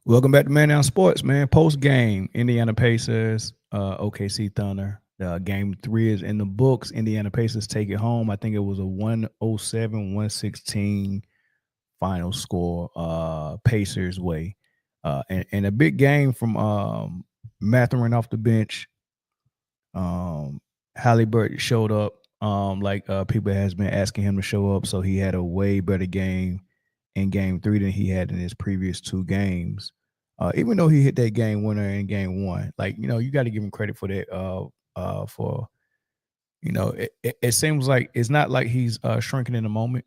Welcome back to Man Down Sports, man. Post game, Indiana Pacers, OKC Thunder. Game three is in the books. Indiana Pacers take it home. I think it was a 107-116 final score, Pacers way. And a big game from Matherin off the bench. Halliburton showed up like people has been asking him to show up. So he had a way better game in game three than he had in his previous two games. Even though he hit that game winner in game one, like you got to give him credit for that. For it seems like it's not like he's shrinking in the moment.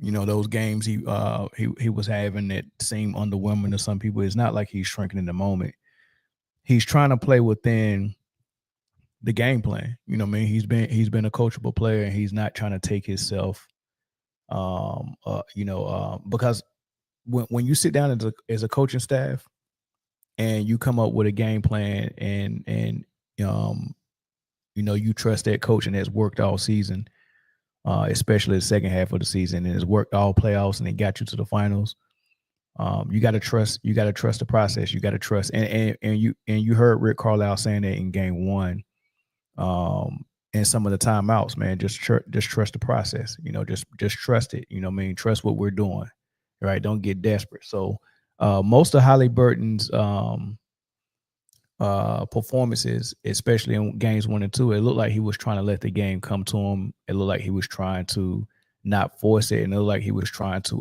Those games he was having that seem underwhelming to some people. It's not like he's shrinking in the moment. He's trying to play within the game plan. I mean, he's been a coachable player, and he's not trying to take himself. Because when you sit down as a coaching staff and you come up with a game plan and you trust that coach and that's worked all season, especially the second half of the season, and it's worked all playoffs and it got you to the finals. You got to trust. You got to trust the process. You got to trust. And you heard Rick Carlisle saying that in game one. And some of the timeouts, man, just trust the process. Just trust it. Trust what we're doing. Right? Don't get desperate. So most of Halliburton's performances, especially in games 1 and 2, it looked like he was trying to let the game come to him. It looked like he was trying to not force it, and it looked like he was trying to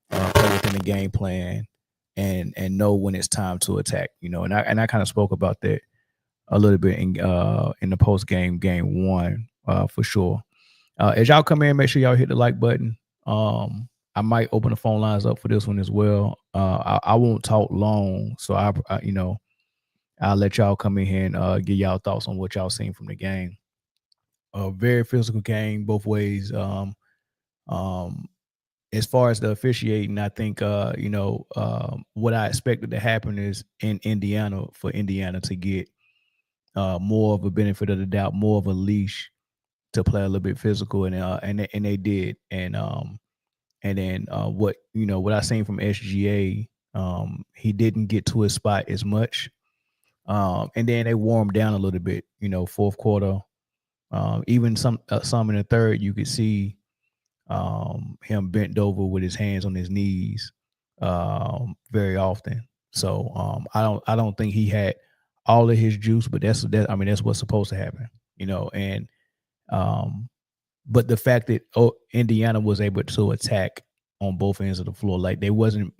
play within the game plan and know when it's time to attack. And I kind of spoke about that a little bit in the post game one for sure. As y'all come in, make sure y'all hit the like button. I might open the phone lines up for this one as well. I won't talk long, so I'll let y'all come in here and give y'all thoughts on what y'all seen from the game. A very physical game both ways. As far as the officiating, I think what I expected to happen is in Indiana for Indiana to get more of a benefit of the doubt, more of a leash to play a little bit physical, and they did. And then what I seen from SGA, he didn't get to his spot as much. And then they wore him down a little bit, fourth quarter. Even some in the third, you could see him bent over with his hands on his knees very often. So I don't think he had all of his juice, but that's what's supposed to happen, and but the fact that Indiana was able to attack on both ends of the floor, like they wasn't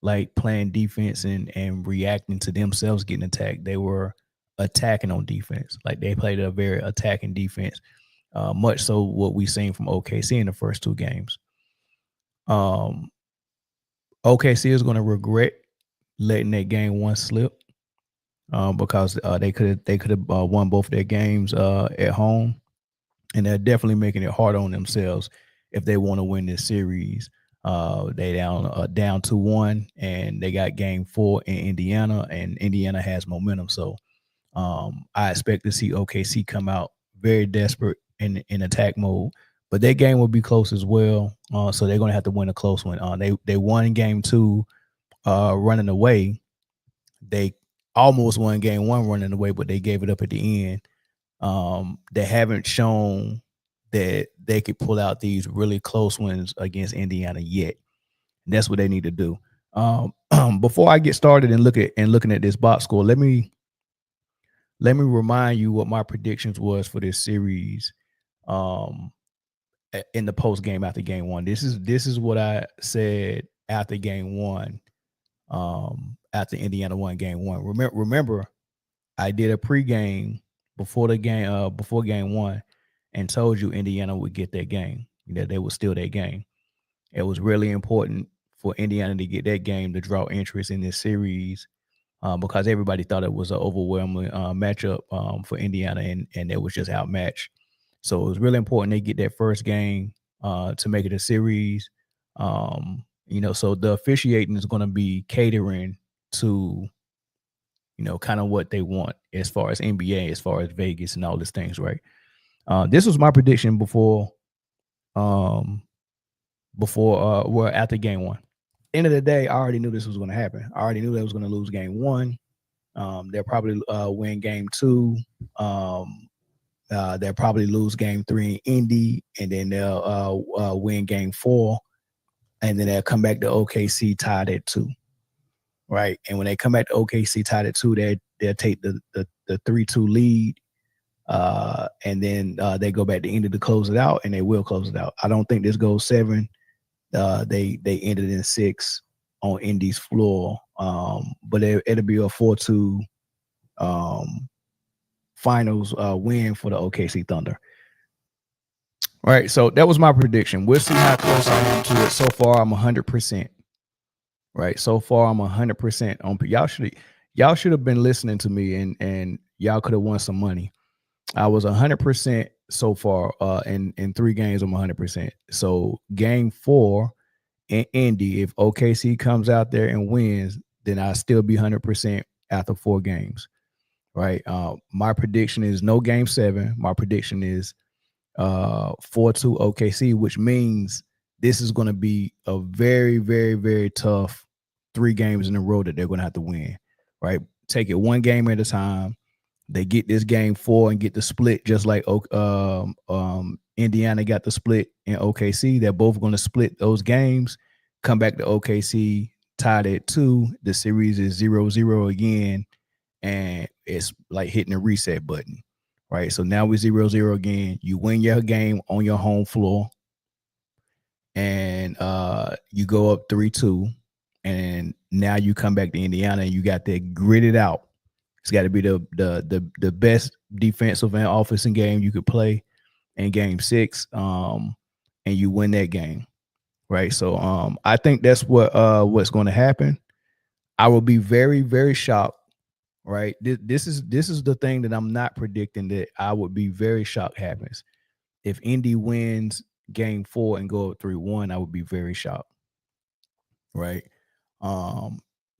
like playing defense and reacting to themselves getting attacked. They were attacking on defense. Like they played a very attacking defense, much so what we seen from OKC in the first two games. OKC is going to regret letting that game one slip because they could have won both their games at home, and they're definitely making it hard on themselves if they want to win this series. They down 2-1, and they got game 4 in Indiana, and Indiana has momentum. So I expect to see OKC come out very desperate in attack mode, but their game will be close as well. So they're going to have to win a close one. They won game 2 running away. They almost won game 1 running away, but they gave it up at the end. They haven't shown that they could pull out these really close wins against Indiana yet. And that's what they need to do. Before I get started and looking at this box score, let me remind you what my predictions was for this series in the post game after game 1. This is what I said after game 1. After Indiana won game 1. Remember, I did a pregame before game 1 and told you Indiana would get that game, that they would steal that game. It was really important for Indiana to get that game to draw interest in this series because everybody thought it was an overwhelming matchup for Indiana, and it was just outmatched. So it was really important they get that first game to make it a series. So the officiating is going to be catering to kind of what they want as far as NBA, as far as Vegas and all these things, right? This was my prediction before after game 1. End of the day, I already knew this was going to happen. I already knew they was going to lose game one. They'll probably win game two. They'll probably lose game three in Indy, and then they'll win game four, and then they'll come back to OKC tied at 2. Right, and when they come back to OKC tied at 2, they'll take the 3-2 lead, and then they go back to Indy to close it out, and they will close it out. I don't think this goes 7. They ended in 6 on Indy's floor, but it'll be a 4-2 finals win for the OKC Thunder. All right, so that was my prediction. We'll see how close I am to it. So far, I'm 100%. Right, so far I'm 100% on. Y'all should have been listening to me, and y'all could have won some money. I was 100% so far. In 3 games, I'm 100%. So game 4 in Indy, if OKC comes out there and wins, then I'll still be 100% after 4 games. Right. My prediction is no game 7. My prediction is 4-2 OKC, which means this is going to be a very, very, very tough 3 games in a row that they're going to have to win. Right. Take it one game at a time. They get this game 4 and get the split, just like Indiana got the split in OKC. They're both going to split those games, come back to OKC, tied at 2. The series is 0-0 again, and it's like hitting a reset button, right? So now we're 0-0 again. You win your game on your home floor, and you go up 3-2, and now you come back to Indiana and you got that gritted out. It's got to be the best defensive and offensive game you could play in game 6, and you win that game, right? So I think that's what's going to happen. I will be very, very shocked, right? This is the thing that I'm not predicting, that I would be very shocked happens. If Indy wins game 4 and go up 3-1, I would be very shocked, right?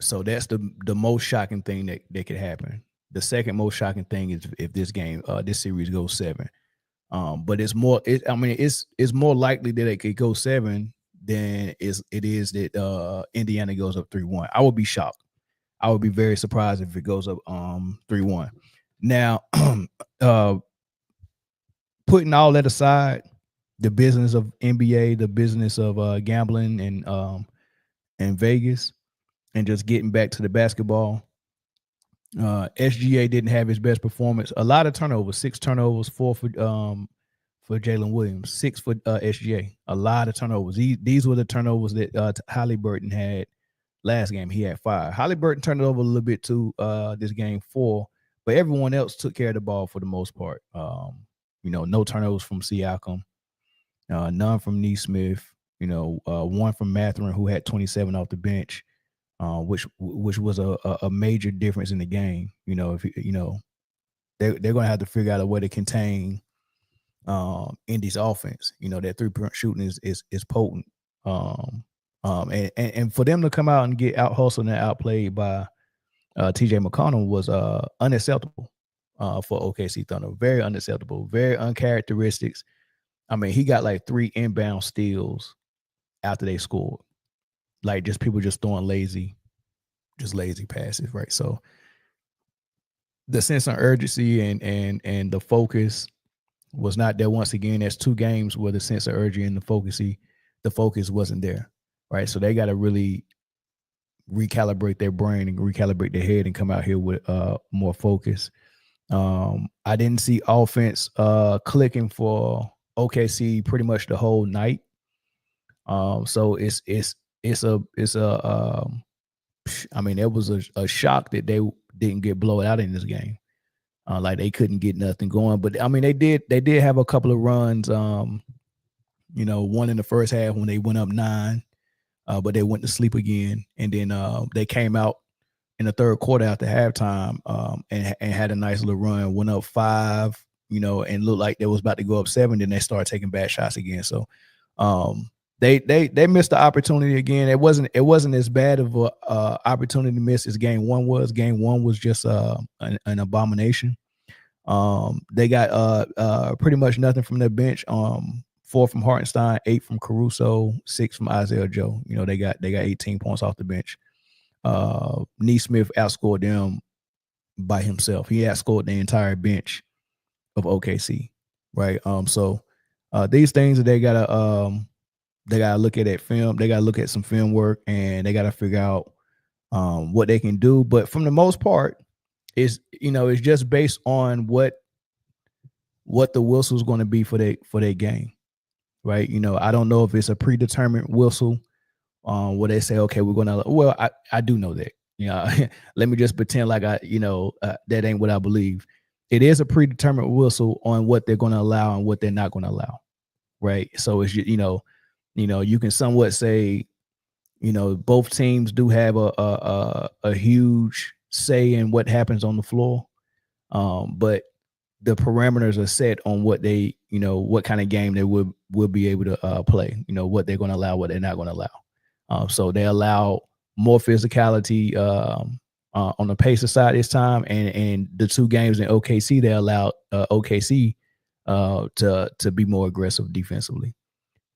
So that's the most shocking thing that could happen. The second most shocking thing is if this series goes 7. But it's more likely that it could go 7 than it is that Indiana goes up 3-1. I would be shocked. I would be very surprised if it goes up 3-1. Now, putting all that aside, the business of NBA, the business of gambling and Vegas, and just getting back to the basketball, SGA didn't have his best performance. A lot of turnovers, 6 turnovers, 4 for Jalen Williams, 6 for SGA. A lot of turnovers. These were the turnovers that Halliburton had last game. He had 5. Halliburton turned it over a little bit too this game 4, but everyone else took care of the ball for the most part. No turnovers from Siakam, none from Nesmith. 1 from Mathurin, who had 27 off the bench. Which was a major difference in the game. If they're going to have to figure out a way to contain Indy's offense. That 3-point shooting is potent. And for them to come out and get out hustled and outplayed by TJ McConnell was unacceptable for OKC Thunder. Very unacceptable. Very uncharacteristics. I mean, he got like 3 inbound steals after they scored. Like just people just throwing lazy passes, right? So the sense of urgency and the focus was not there. Once again, that's 2 games where the sense of urgency and the focus wasn't there, right? So they got to really recalibrate their brain and recalibrate their head and come out here with more focus. I didn't see offense clicking for OKC pretty much the whole night. So it was a shock that they didn't get blown out in this game. Like they couldn't get nothing going. But I mean, they did have a couple of runs. One in the first half when they went up 9, but they went to sleep again, and then they came out in the third quarter after halftime and had a nice little run. Went up 5, and looked like they was about to go up 7. Then they started taking bad shots again. So They missed the opportunity again. It wasn't as bad of a opportunity to miss as game 1 was. Game 1 was just an abomination. They got pretty much nothing from their bench 4 from Hartenstein, 8 from Caruso, 6 from Isaiah Joe. You know, they got 18 points off the bench. Neesmith outscored them by himself. He outscored the entire bench of OKC, right? So these things that they gotta look at film. They gotta look at some film work, and they gotta figure out what they can do. But from the most part, it's just based on what the whistle's going to be for their game, right? I don't know if it's a predetermined whistle where they say, okay, we're gonna. Well, I do know that. Let me just pretend like that ain't what I believe. It is a predetermined whistle on what they're going to allow and what they're not going to allow, right? So it's you can somewhat say, both teams do have a huge say in what happens on the floor, but the parameters are set on what they, what kind of game they will be able to play. What they're going to allow, what they're not going to allow. So they allow more physicality on the Pacer side this time, and the 2 games in OKC they allowed OKC to be more aggressive defensively.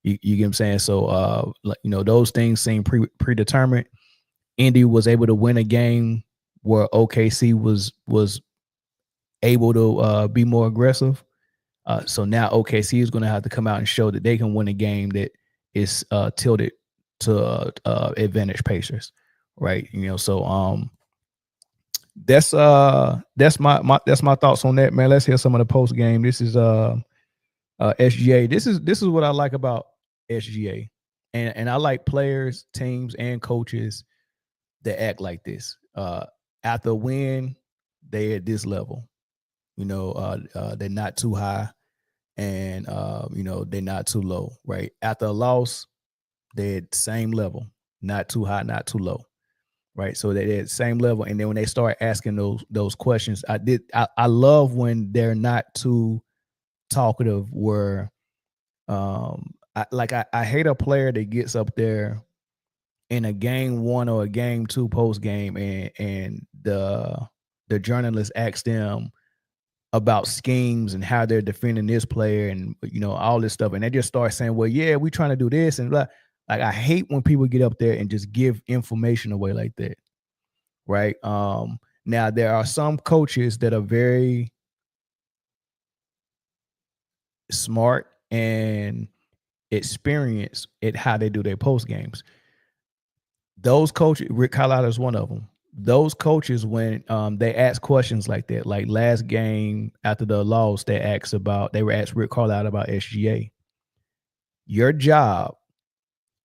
You get what I'm saying? So those things seem predetermined. Indy was able to win a game where OKC was able to be more aggressive. So now OKC is going to have to come out and show that they can win a game that is tilted to advantage Pacers, right? So that's my thoughts on that, man. Let's hear some of the post game. This is SGA. This is what I like about SGA, and I like players, teams, and coaches that act like this. After a win, they at this level. They're not too high, and they're not too low, right? After a loss, they're at the same level, not too high, not too low, right? So they're at the same level, and then when they start asking those questions, I love when they're not too talkative. Where I hate a player that gets up there in a game 1 or a game 2 post game, and the journalist asks them about schemes and how they're defending this player and all this stuff, and they just start saying, well, yeah, we trying to do this and blah. Like, I hate when people get up there and just give information away like that, right? Now there are some coaches that are very smart and experienced at how they do their post games. Those coaches, Rick Carlisle is one of them. Those coaches, when they ask questions like that, like last game after the loss, they were asked Rick Carlisle about SGA. Your job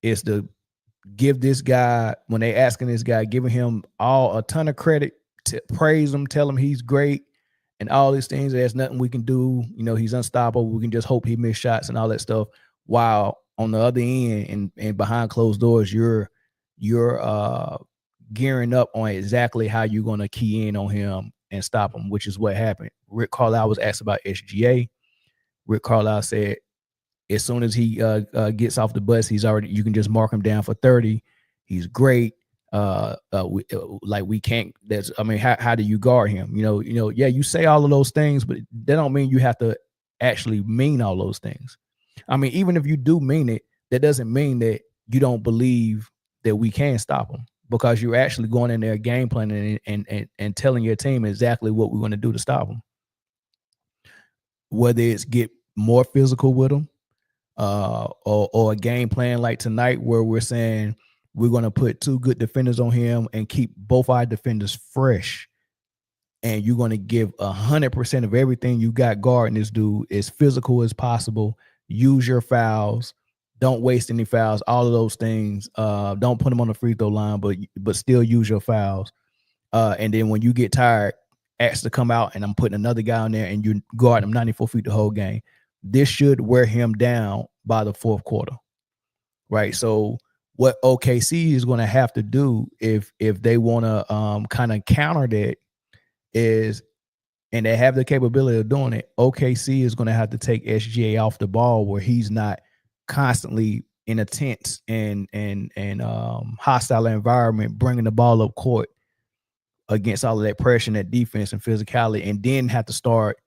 is to give this guy, when they asking this guy, giving him a ton of credit, to praise him, tell him he's great and all these things. There's nothing we can do. He's unstoppable. We can just hope he miss shots and all that stuff. While on the other end and behind closed doors, you're gearing up on exactly how you're going to key in on him and stop him, which is what happened. Rick Carlisle was asked about SGA. Rick Carlisle said, as soon as he gets off the bus, you can just mark him down for 30. He's great. We can't. How do you guard him? Yeah, you say all of those things, but that don't mean you have to actually mean all those things. Even if you do mean it, that doesn't mean that you don't believe that we can stop him, because you're actually going in there game planning and telling your team exactly what we're going to do to stop him. Whether it's get more physical with him, or a game plan like tonight where we're saying we're going to put 2 good defenders on him and keep both our defenders fresh, and you're going to give 100% of everything you got guarding this dude as physical as possible. Use your fouls. Don't waste any fouls. All of those things. Don't put them on the free throw line, but still use your fouls. And then when you get tired, ask to come out, and I'm putting another guy on there, and you guard him 94 feet the whole game. This should wear him down by the 4th quarter, right? So what OKC is going to have to do if they want to kind of counter that is, and they have the capability of doing it, OKC is going to have to take SGA off the ball where he's not constantly in a tense and hostile environment, bringing the ball up court against all of that pressure and that defense and physicality, and then have to start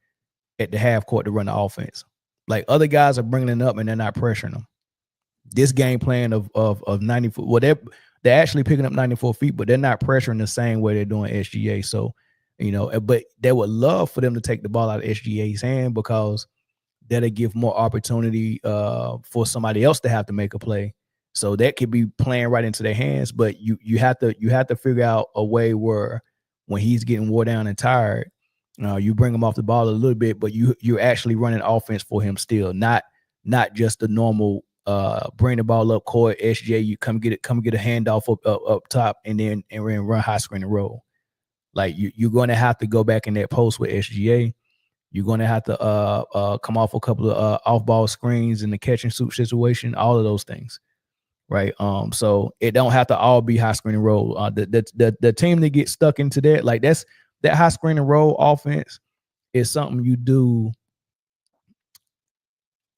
at the half court to run the offense. Like other guys are bringing it up and they're not pressuring them. This game plan of 90 foot, well, they're actually picking up 94 feet, but they're not pressuring the same way they're doing SGA. So, but they would love for them to take the ball out of SGA's hand, because that'll give more opportunity for somebody else to have to make a play. So that could be playing right into their hands. But you have to figure out a way where when he's getting wore down and tired, you bring him off the ball a little bit, but you're actually running offense for him still, not just the normal bring the ball up court, SGA, you come get a handoff up top and run high screen and roll. Like you're going to have to go back in that post with SGA. You're going to have to come off a couple of off-ball screens in the catch and shoot situation, all of those things, right? So it don't have to all be high screen and roll. The team that gets stuck into that, like that high screen and roll offense is something you do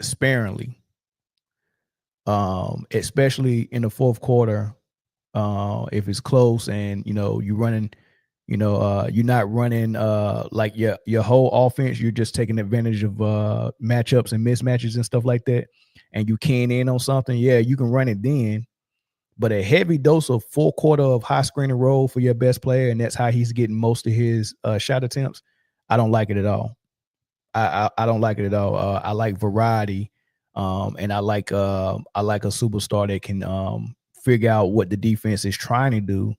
sparingly, especially in the fourth quarter, if it's close and you're running. You're not running like your whole offense. You're just taking advantage of matchups and mismatches and stuff like that. And you keying in on something. Yeah, you can run it then. But a heavy dose of full quarter of high screen and roll for your best player, and that's how he's getting most of his shot attempts. I don't like it at all. I don't like it at all. I like variety, and I like a superstar that can figure out what the defense is trying to do,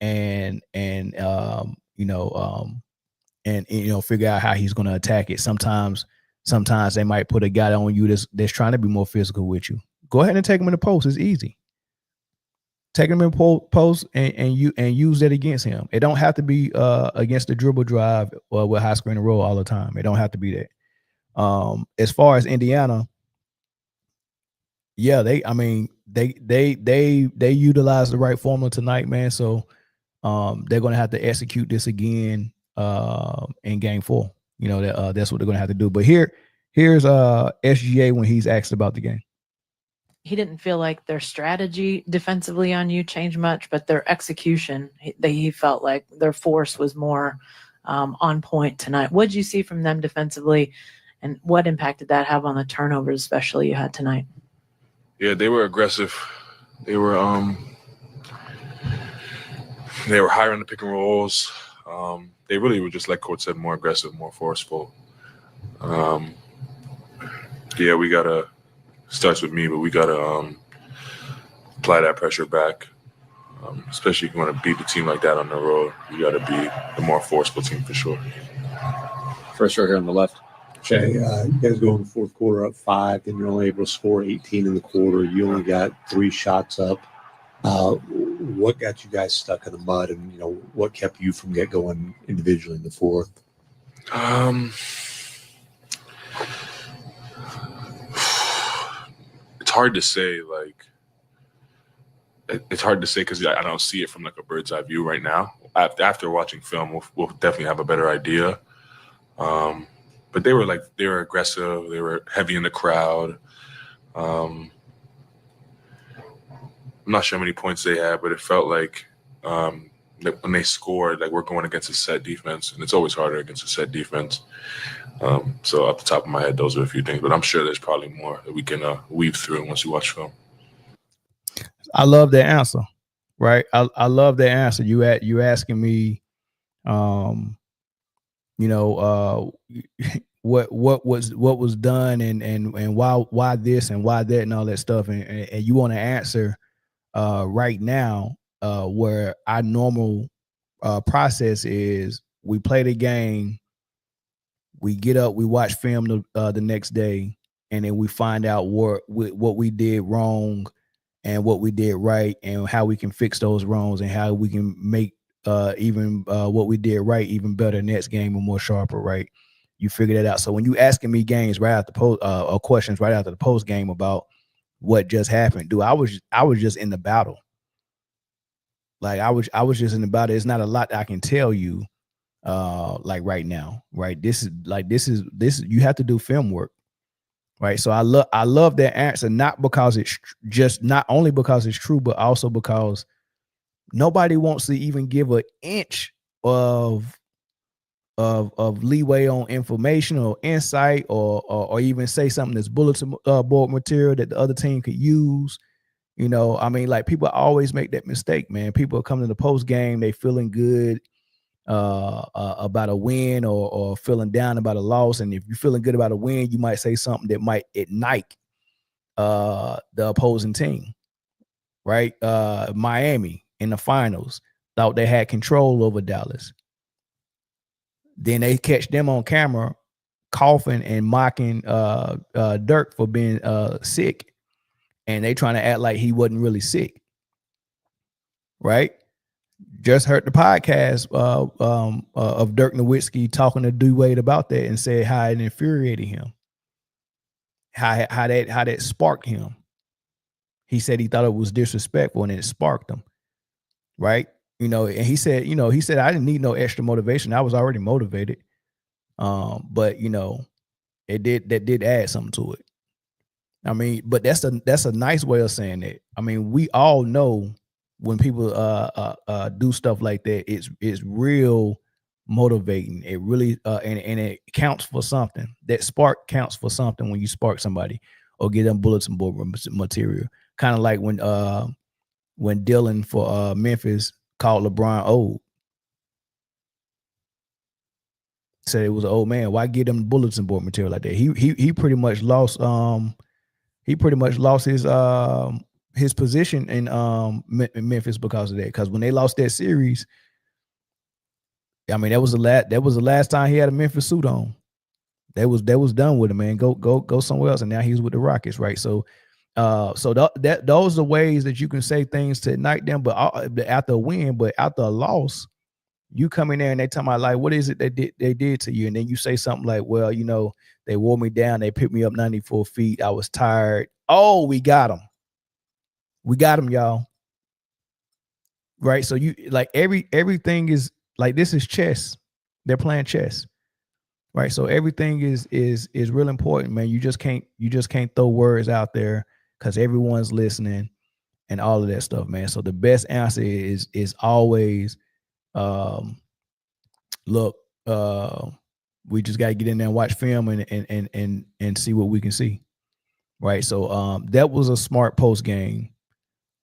and figure out how he's going to attack it. Sometimes they might put a guy on you that's trying to be more physical with you. Go ahead and take him in the post. It's easy. Take him in post and use that against him. It don't have to be against the dribble drive with high screen and roll all the time. It don't have to be that. As far as Indiana, yeah, they utilized the right formula tonight, man. So they're going to have to execute this again in game 4. That's what they're going to have to do. But here's SGA when he's asked about the game. He didn't feel like their strategy defensively on you changed much, but their execution, he felt like their force was more on point tonight. What did you see from them defensively, and what impact did that have on the turnovers, especially you had tonight? Yeah, they were aggressive. They were higher on the pick and rolls. They really were just, like Coach said, more aggressive, more forceful. Yeah, we gotta. Starts with me, but we gotta apply that pressure back. Especially if you want to beat the team like that on the road, you gotta be the more forceful team for sure. First right here on the left. Jay, you guys go in the fourth quarter up 5, then you're only able to score 18 in the quarter. You only got 3 shots up. What got you guys stuck in the mud, and what kept you from going individually in the fourth? It's hard to say. It's hard to say because I don't see it from like a bird's eye view right now. After watching film, we'll definitely have a better idea. But they were aggressive. They were heavy in the crowd. I'm not sure how many points they had, but it felt like when they scored, like we're going against a set defense, and it's always harder against a set defense. So off the top of my head, those are a few things, but I'm sure there's probably more that we can weave through once you watch film. I love that answer, right? I love that answer. You asking me, what was done and why this and why that and all that stuff, and you want to answer right now, where our normal process is we play the game, we get up, we watch film the next day, and then we find out what we did wrong and what we did right, and how we can fix those wrongs, and how we can make even what we did right even better next game and more sharper, right? You figure that out. So when you asking me games right after or questions right after the post game about what just happened, dude, I was just in the battle. Like I was just in the battle. It's not a lot I can tell you like right now, right? This is you have to do film work. Right. So I love that answer, not because it's not only because it's true, but also because nobody wants to even give an inch of of leeway on information or insight, or even say something that's bulletin board material that the other team could use. You know, I mean, like, people always make that mistake, man. People come to the post game, they feeling good about a win, or feeling down about a loss. And if you're feeling good about a win, you might say something that might ignite the opposing team, right? Miami in the finals thought they had control over Dallas. Then they catch them on camera coughing and mocking Dirk for being sick, and they trying to act like he wasn't really sick, right? Just heard the podcast of Dirk Nowitzki talking to D-Wade about that, and said how it infuriated him, how that sparked him. He said he thought it was disrespectful, and it sparked him, right? You know, and he said I didn't need no extra motivation. I was already motivated. But you know, that did add something to it. I mean, but that's a nice way of saying that. I mean, we all know when people do stuff like that, it's real motivating. It really and it counts for something. That spark counts for something when you spark somebody or get them bulletin board material. Kind of like when Dylan for Memphis called LeBron old. Said it was an old man. Why get him bulletin board material like that? He pretty much lost his position in Memphis because of that. Because when they lost that series, I mean, that was the last time he had a Memphis suit on. That was done with him, man. Go somewhere else. And now he's with the Rockets, right? So those are the ways that you can say things to ignite them. But after a win, but after a loss, you come in there and they talking about, like, what is it they did to you? And then you say something like, well, you know, they wore me down. They picked me up 94 feet. I was tired. Oh, we got them. We got them, y'all. Right. So you like everything is like, this is chess. They're playing chess. Right. So everything is real important, man. You just can't throw words out there because everyone's listening and all of that stuff, man. So the best answer is always look, we just got to get in there and watch film and see what we can see. Right. So that was a smart post game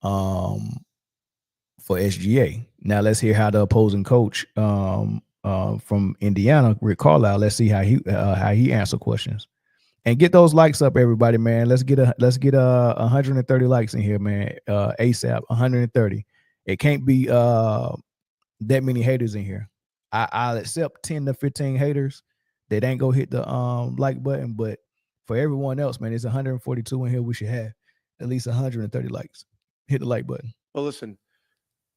for SGA. Now let's hear how the opposing coach from Indiana, Rick Carlisle, let's see how he answered questions. And get those likes up, everybody, man. Let's get 130 likes in here, man. ASAP, 130. It can't be that many haters in here. I'll accept 10 to 15 haters that ain't go hit the like button, but for everyone else, man, it's 142 in here. We should have at least 130 likes. Hit the like button. Well, listen,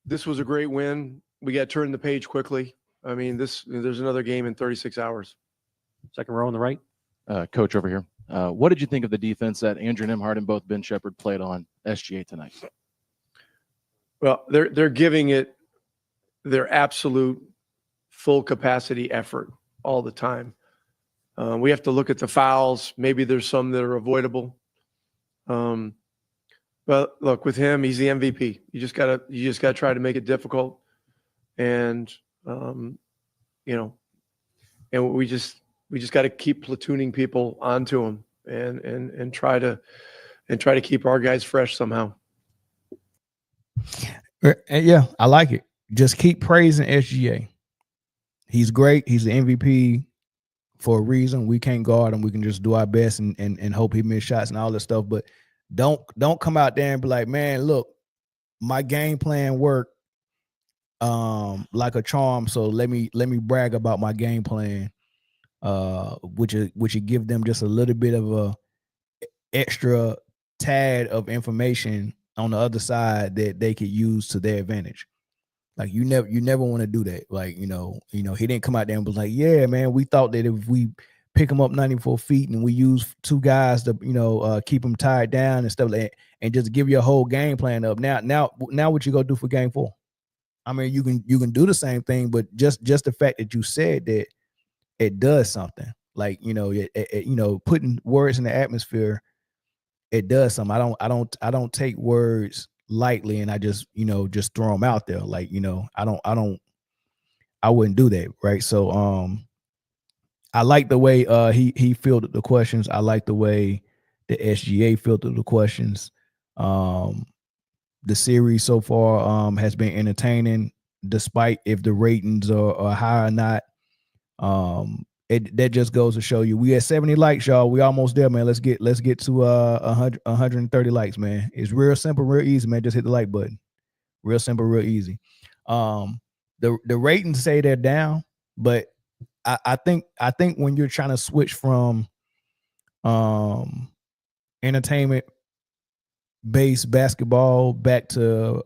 this was a great win. We got to turn the page quickly. I mean, there's another game in 36 hours. Second row on the right. Coach over here. What did you think of the defense that Andrew Nembhard and both Ben Shepherd played on SGA tonight? Well, they're giving it their absolute full capacity effort all the time. We have to look at the fouls. Maybe there's some that are avoidable. But look, with him, he's the MVP. You just gotta try to make it difficult, and and we just got to keep platooning people onto him and try to keep our guys fresh somehow. Yeah, I like it. Just keep praising SGA. He's great. He's the MVP for a reason. We can't guard him. We can just do our best and hope he miss shots and all that stuff. But don't come out there and be like, man, look, my game plan worked like a charm. So let me brag about my game plan, which would give them just a little bit of a extra tad of information on the other side that they could use to their advantage. Like you never want to do that. Like, he didn't come out there and be like, yeah, man, we thought that if we pick him up 94 feet and we use two guys to, keep him tied down and stuff like that, and just give your whole game plan up. Now what you gonna do for game 4? I mean, you can do the same thing, but just the fact that you said that, it does something. Like, putting words in the atmosphere, it does something. I don't take words lightly, and I just throw them out there. Like, I I wouldn't do that, right? So I like the way he fielded the questions. I like the way the SGA filtered the questions. The series so far has been entertaining, despite if the ratings are high or not. That just goes to show you we at 70 likes, y'all. We almost there, man. Let's get to 130 likes, man. It's real simple, real easy, man. Just hit the like button. Real simple, real easy. The ratings say they're down, but I think when you're trying to switch from entertainment based basketball back to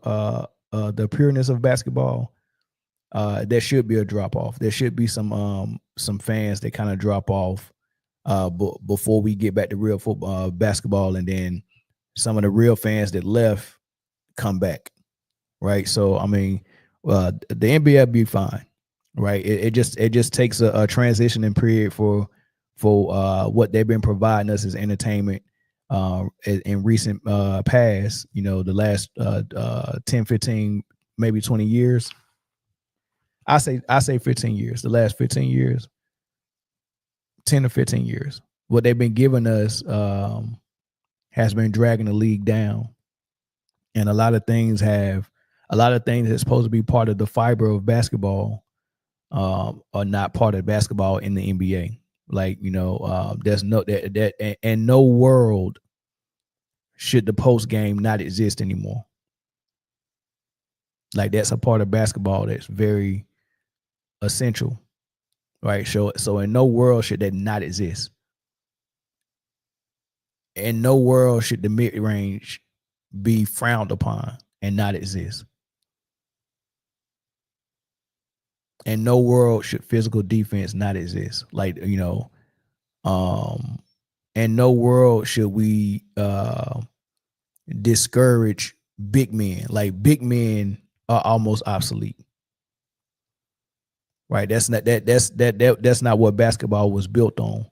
the pureness of basketball, there should be a drop off. There should be some fans that kind of drop off before we get back to real football basketball, and then some of the real fans that left come back, right? So I mean, the NBA will be fine, right? It just takes a transitioning period for what they've been providing us as entertainment in recent past, the last 10, 15, maybe 20 years. I say 15 years, the last 15 years, 10 to 15 years. What they've been giving us has been dragging the league down. And a lot of things that's supposed to be part of the fiber of basketball are not part of basketball in the NBA. Like, there's no that and no world should the post game not exist anymore. Like, that's a part of basketball that's very essential, right? So in no world should that not exist. In no world should the mid range be frowned upon and not exist. In no world should physical defense not exist. Like, in no world should we discourage big men. Like, big men are almost obsolete. Right? That's not what basketball was built on.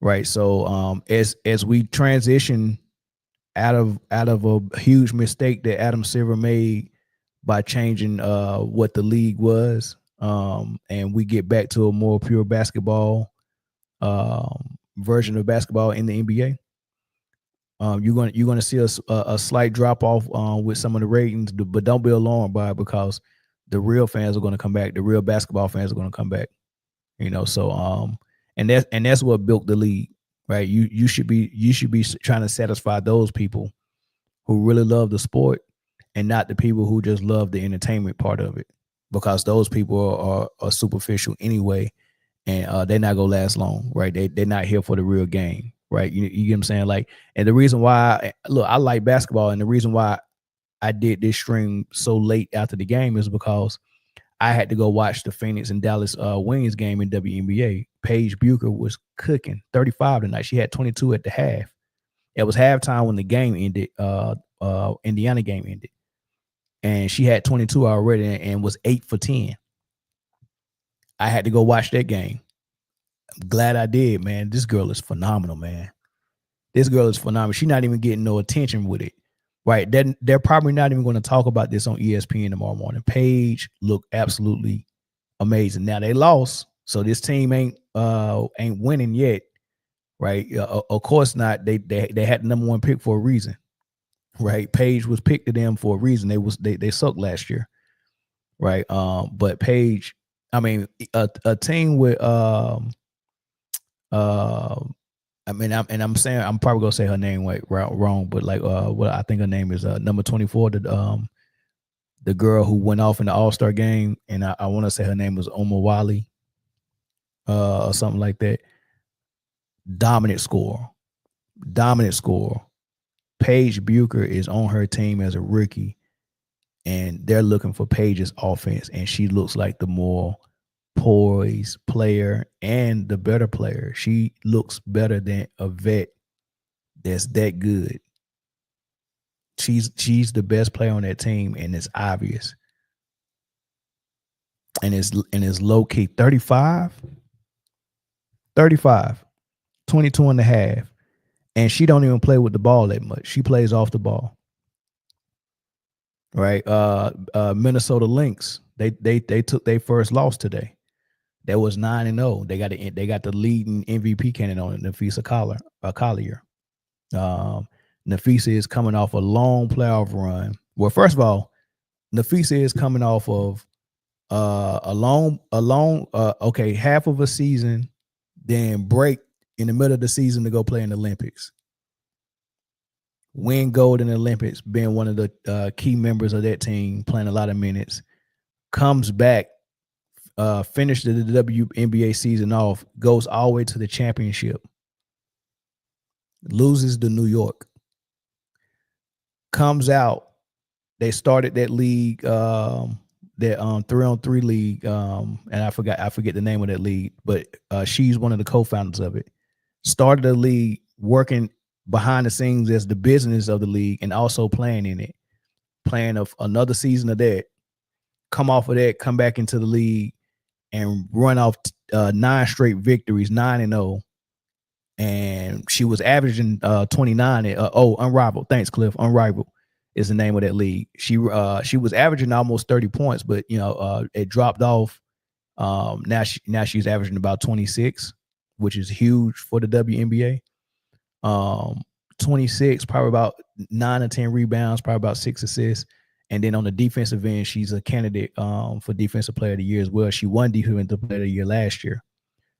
Right? So as we transition out of a huge mistake that Adam Silver made by changing what the league was, and we get back to a more pure basketball version of basketball in the NBA, you're gonna see a slight drop off with some of the ratings, but don't be alarmed by it, because the real fans are going to come back. The real basketball fans are going to come back. So and that's what built the league, right? You should be trying to satisfy those people who really love the sport, and not the people who just love the entertainment part of it, because those people are superficial anyway, and they're not gonna last long, right? They're not here for the real game, right? You get what I'm saying? Like, and the reason why I like basketball, and the reason why I did this stream so late after the game is because I had to go watch the Phoenix and Dallas Wings game in WNBA. Paige Bucher was cooking 35 tonight. She had 22 at the half. It was halftime when the game ended. Indiana game ended, and she had 22 already and was 8 for 10. I had to go watch that game. I'm glad I did, man. This girl is phenomenal, man. This girl is phenomenal. She's not even getting no attention with it, right? They're probably not even going to talk about this on ESPN tomorrow morning. Paige looked absolutely amazing. Now they lost, so this team ain't winning yet, right? Of course not. They had the number one pick for a reason, right? Paige was picked to them for a reason. They sucked last year, right? But Paige, I mean, a team with I'm saying, I'm probably gonna say her name wrong, but like what I think her name is number 24, the girl who went off in the All-Star game, and I want to say her name was Omawali or something like that. Dominant scorer. Paige Bucher is on her team as a rookie, and they're looking for Paige's offense, and she looks like the more poised player and the better player. She looks better than a vet that's that good. She's the best player on that team, and it's obvious. And it's low key 35, 22 and a half. And she don't even play with the ball that much. She plays off the ball. right? Minnesota Lynx, they took their first loss today. That was 9-0. They got the leading MVP candidate on it, Nafisa Collier. Nafisa is coming off a long playoff run. Well, first of all, Nafisa is coming off of half of a season, then break in the middle of the season to go play in the Olympics. Win gold in the Olympics, being one of the key members of that team, playing a lot of minutes. Comes back, finished the WNBA season off, goes all the way to the championship, loses to New York. Comes out, they started that league, that 3-on-3 league, and I forget the name of that league, but she's one of the co-founders of it. Started a league working behind the scenes as the business of the league and also playing in it, playing of another season of that, come off of that, come back into the league and run off 9 straight victories, 9-0. And she was averaging 29. Unrivaled. Thanks, Cliff. Unrivaled is the name of that league. She was averaging almost 30 points, but it dropped off. Now she's averaging about 26, which is huge for the WNBA. 26, probably about 9 or 10 rebounds, probably about 6 assists. And then on the defensive end, she's a candidate for Defensive Player of the Year as well. She won Defensive Player of the Year last year.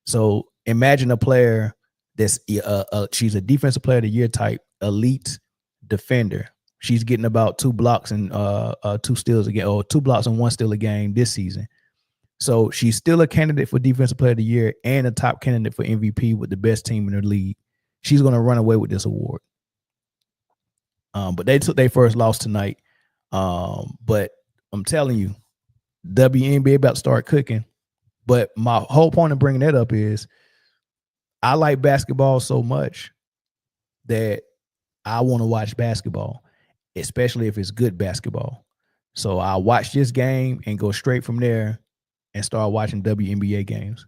So imagine a player that's she's a Defensive Player of the Year type, elite defender. She's getting about 2 blocks and 2 steals a game, or 2 blocks and 1 steal a game this season. So she's still a candidate for Defensive Player of the Year and a top candidate for MVP with the best team in her league. She's going to run away with this award. But they took their first loss tonight. But I'm telling you, WNBA about to start cooking. But my whole point of bringing that up is I like basketball so much that I want to watch basketball, especially if it's good basketball. So I watch this game and go straight from there and start watching WNBA games.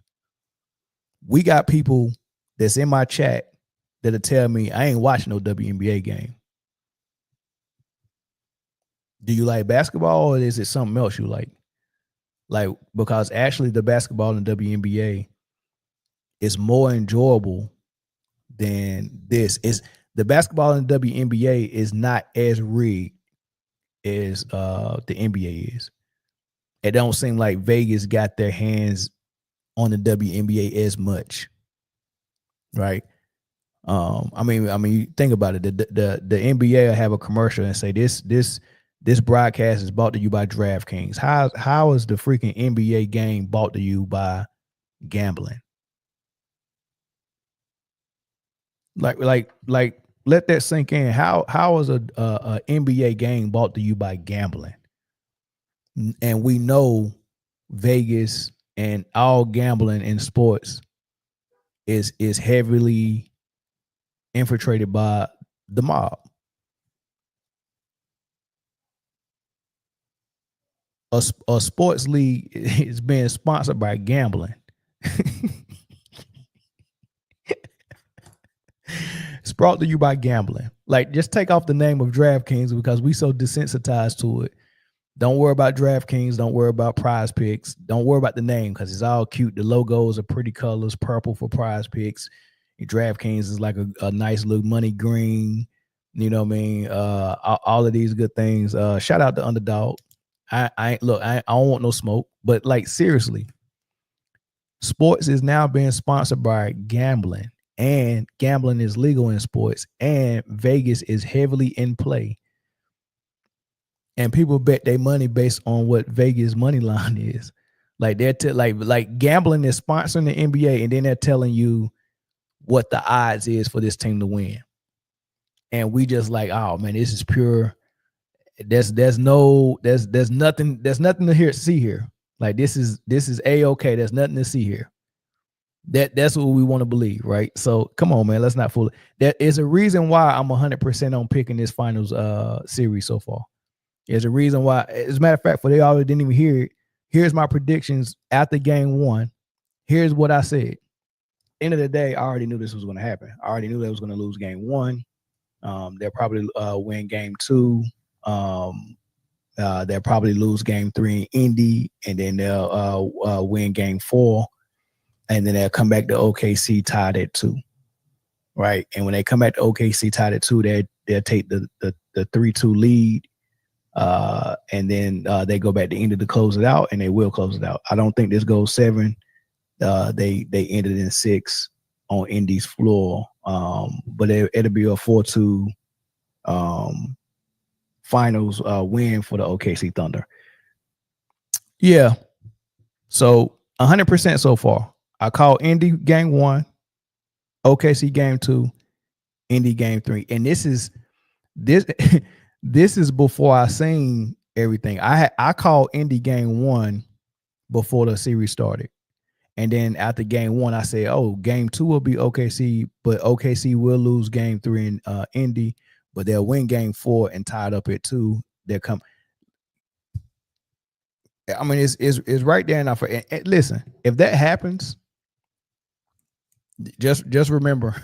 We got people that's in my chat that'll tell me I ain't watching no WNBA game. Do you like basketball, or is it something else you like? Like, because actually the basketball in WNBA is more enjoyable than this. Is the basketball in the WNBA is not as rigged as the NBA is. It don't seem like Vegas got their hands on the WNBA as much, right? I mean, think about it. The NBA will have a commercial and say this broadcast is brought to you by DraftKings. How is the freaking NBA game brought to you by gambling? Like let that sink in. How is a NBA game brought to you by gambling? And we know Vegas and all gambling in sports is heavily infiltrated by the mob. A sports league is being sponsored by gambling. It's brought to you by gambling. Like, just take off the name of DraftKings because we so desensitized to it. Don't worry about DraftKings. Don't worry about Prize Picks. Don't worry about the name because it's all cute. The logos are pretty colors. Purple for Prize Picks. Your DraftKings is like a nice little money green. You know what I mean? All of these good things. Shout out to Underdog. I don't want no smoke, but like, seriously, sports is now being sponsored by gambling, and gambling is legal in sports, and Vegas is heavily in play. And people bet their money based on what Vegas money line is. Like they're like gambling is sponsoring the NBA, and then they're telling you what the odds is for this team to win. And we just like, oh man, this is pure. There's nothing to see here. Like this is A-okay. There's nothing to see here. That's what we want to believe, right? So come on, man, let's not fool it. There is a reason why I'm 100% on picking this finals series so far. There's a reason why. As a matter of fact, for they already didn't even hear it, here's my predictions after game 1. Here's what I said. End of the day, I already knew this was going to happen. I already knew they was going to lose game 1. They'll probably win game 2. They'll probably lose game 3 in Indy, and then they'll win game 4, and then they'll come back to OKC tied at 2. Right. And when they come back to OKC tied at 2, they'll take the 3-2 lead. And then they go back to Indy to close it out, and they will close it out. I don't think this goes 7. They ended in 6 on Indy's floor. But it'll be a 4-2 finals win for the OKC Thunder. Yeah. So 100% so far. I call Indy game 1, OKC game 2, Indy game 3. And this is before I seen everything. I called Indy game 1 before the series started. And then after game 1, I said, oh, game 2 will be OKC, but OKC will lose game 3 in Indy, but they'll win game 4 and tie it up at 2. They'll come. I mean, it's right there now. And listen, if that happens, just remember,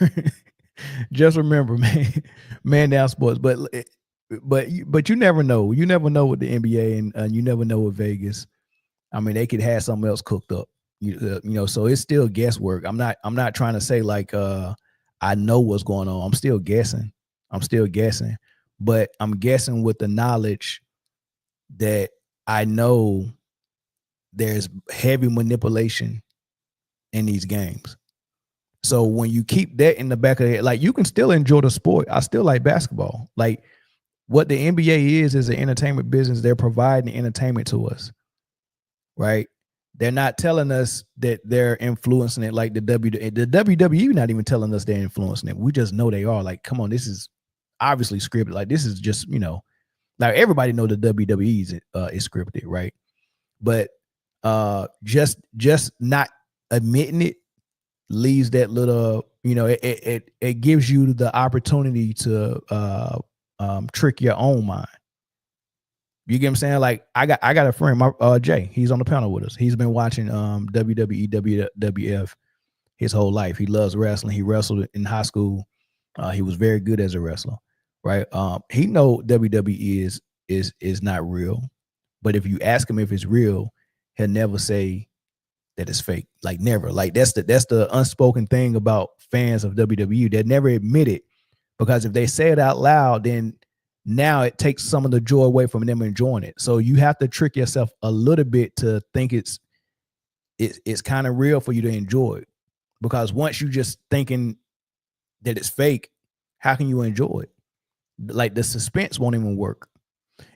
man down sports. But you never know. You never know with the NBA, and you never know with Vegas. I mean, they could have something else cooked up. You know, so it's still guesswork. I'm not trying to say like I know what's going on. I'm still guessing, but I'm guessing with the knowledge that I know there's heavy manipulation in these games. So when you keep that in the back of the head, like, you can still enjoy the sport. I still like basketball. Like, what the NBA is an entertainment business. They're providing entertainment to us, right? They're not telling us that they're influencing it like the WWE not even telling us they're influencing it. We just know they are. Like, come on, this is obviously scripted. Like, this is just, you know, like, everybody know the WWE is scripted, right? But just not admitting it leaves that little, you know, it gives you the opportunity to trick your own mind. You get what I'm saying? Like, I got a friend, my Jay. He's on the panel with us. He's been watching WWE, WWF his whole life. He loves wrestling. He wrestled in high school. He was very good as a wrestler, right? He know WWE is not real, but if you ask him if it's real, he'll never say that it's fake. Like, never. Like, that's the unspoken thing about fans of WWE. They never admit it, because if they say it out loud, then now it takes some of the joy away from them enjoying it. So you have to trick yourself a little bit to think it's kind of real for you to enjoy it. Because once you just thinking that it's fake, how can you enjoy it? Like, the suspense won't even work.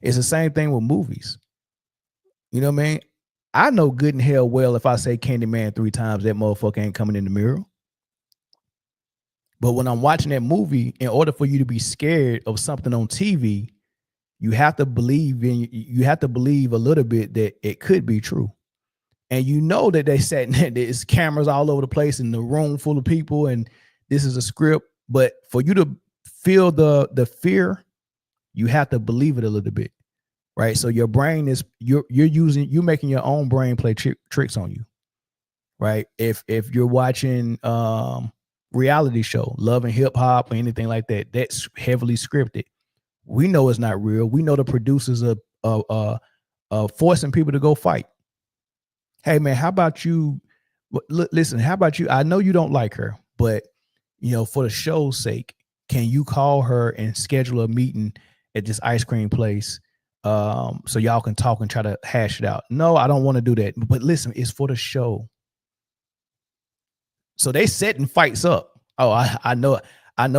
It's the same thing with movies. You know what I mean? I know good and hell well if I say Candyman 3 times, that motherfucker ain't coming in the mirror. But when I'm watching that movie, in order for you to be scared of something on TV, you have to believe a little bit that it could be true. And you know that they sat in there's cameras all over the place in the room full of people, and this is a script. But for you to feel the fear, you have to believe it a little bit, right? So your brain is you're making your own brain play tricks on you, right? If you're watching reality show, Love and Hip Hop, or anything like that, that's heavily scripted. We know it's not real. We know the producers are forcing people to go fight. Hey man, how about you? Listen, how about you? I know you don't like her, but you know, for the show's sake, can you call her and schedule a meeting at this ice cream place so y'all can talk and try to hash it out? No, I don't want to do that. But listen, it's for the show. So they setting fights up. Oh, I know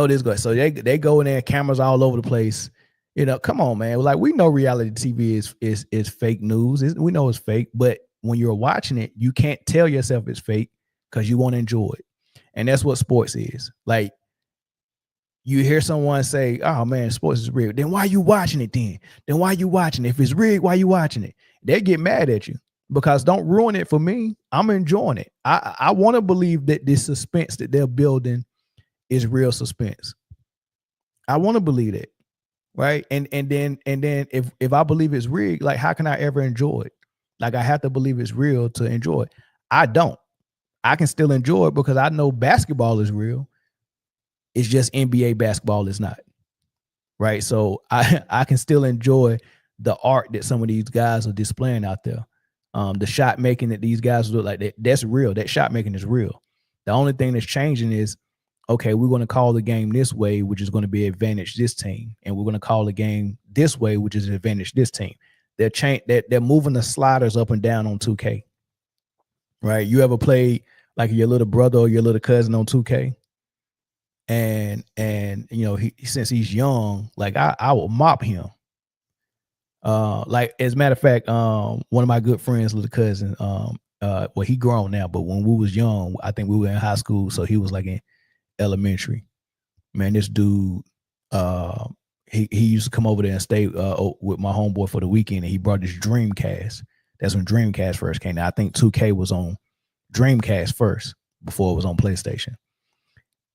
this guy. So they go in there, cameras all over the place. You know, come on, man. Like, we know reality TV is fake news. We know it's fake, but when you're watching it, you can't tell yourself it's fake because you want to enjoy it. And that's what sports is. Like, you hear someone say, oh man, sports is rigged. Then why are you watching it then? Then why are you watching it? If it's rigged, why are you watching it? They get mad at you. Because don't ruin it for me. I'm enjoying it. I want to believe that this suspense that they're building is real suspense. I want to believe it, right? And then if I believe it's rigged, like, how can I ever enjoy it? Like, I have to believe it's real to enjoy it. I don't. I can still enjoy it because I know basketball is real. It's just NBA basketball is not, right? So I can still enjoy the art that some of these guys are displaying out there. The shot making that these guys look like that's real. That shot making is real. The only thing that's changing is, okay, we're going to call the game this way, which is going to be advantage this team, and we're going to call the game this way, which is advantage this team. They're moving the sliders up and down on 2K. Right? You ever played like your little brother or your little cousin on 2K? And you know, since he's young, like I will mop him. Like as a matter of fact, one of my good friends, little cousin, well, he grown now, but when we was young, I think we were in high school, so he was like in elementary. Man, this dude, he used to come over there and stay with my homeboy for the weekend, and he brought this Dreamcast. That's when Dreamcast first came out. I think 2K was on Dreamcast first before it was on PlayStation.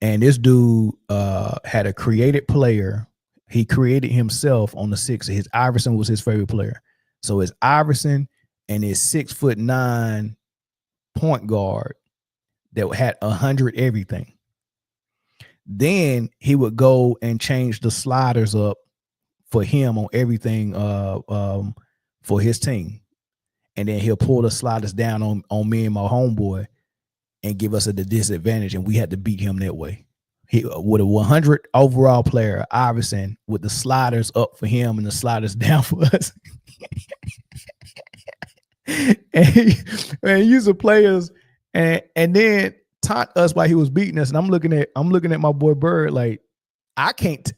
And this dude had a created player. He created himself on the Sixers. His Iverson was his favorite player. So his Iverson and his 6'9" point guard that had 100 everything. Then he would go and change the sliders up for him on everything for his team. And then he'll pull the sliders down on me and my homeboy and give us a disadvantage, and we had to beat him that way. He with a 100 overall player, Iverson, with the sliders up for him and the sliders down for us. and he used the players and then taught us while he was beating us. And I'm looking at my boy Bird like, I can't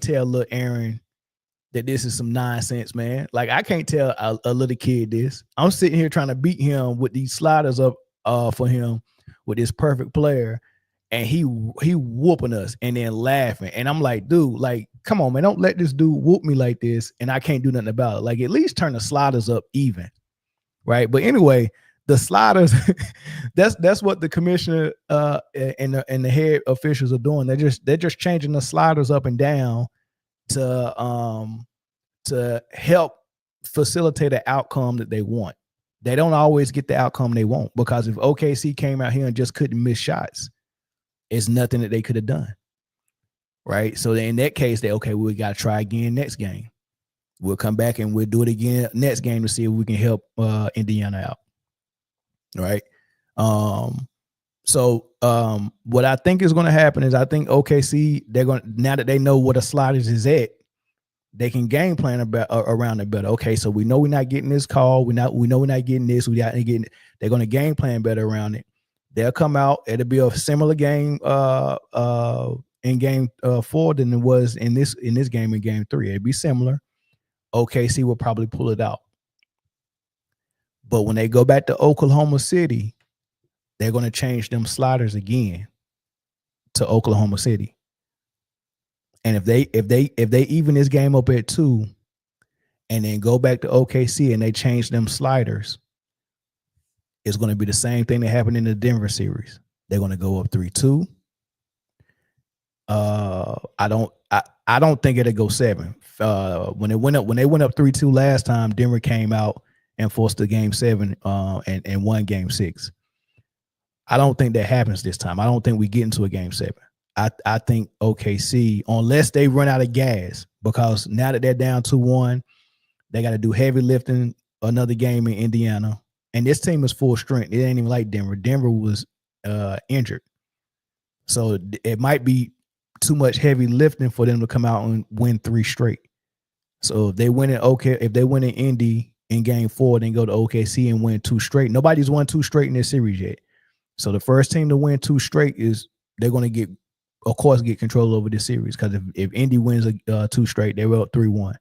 tell little Aaron that this is some nonsense, man. Like I can't tell a little kid this. I'm sitting here trying to beat him with these sliders up for him with this perfect player, and he whooping us and then laughing. And I'm like, dude, like, come on, man, don't let this dude whoop me like this, and I can't do nothing about it. Like, at least turn the sliders up even, right? But anyway, the sliders, that's what the commissioner and the head officials are doing. They're just changing the sliders up and down to help facilitate the outcome that they want. They don't always get the outcome they want, because if OKC came out here and just couldn't miss shots, it's nothing that they could have done, right? So in that case, we got to try again next game. We'll come back and we'll do it again next game to see if we can help Indiana out, right? So what I think is going to happen is I think OKC, now that they know what the sliders is at, they can game plan around it better. Okay, so we know we're not getting this call. We know we're not getting this. We're not getting. They're going to game plan better around it. They'll come out. It'll be a similar game in game 4 than it was in this game in game 3. It'd be similar. OKC will probably pull it out. But when they go back to Oklahoma City, they're going to change them sliders again to Oklahoma City. And if they even this game up at 2 and then go back to OKC and they change them sliders, it's going to be the same thing that happened in the Denver series. They're going to go up 3-2. I don't think it'll go 7. When they went up 3-2 last time, Denver came out and forced a game 7 and won game 6. I don't think that happens this time. I don't think we get into a game 7. I think OKC, unless they run out of gas, because now that they're down 2-1, they got to do heavy lifting another game in Indiana. And this team is full strength. It ain't even like Denver. Denver was injured. So it might be too much heavy lifting for them to come out and win 3 straight. So if they win in Indy in game 4, then go to OKC and win 2 straight. Nobody's won 2 straight in this series yet. So the first team to win 2 straight they're going to get control over this series, because if Indy wins 2 straight, they're up 3-1.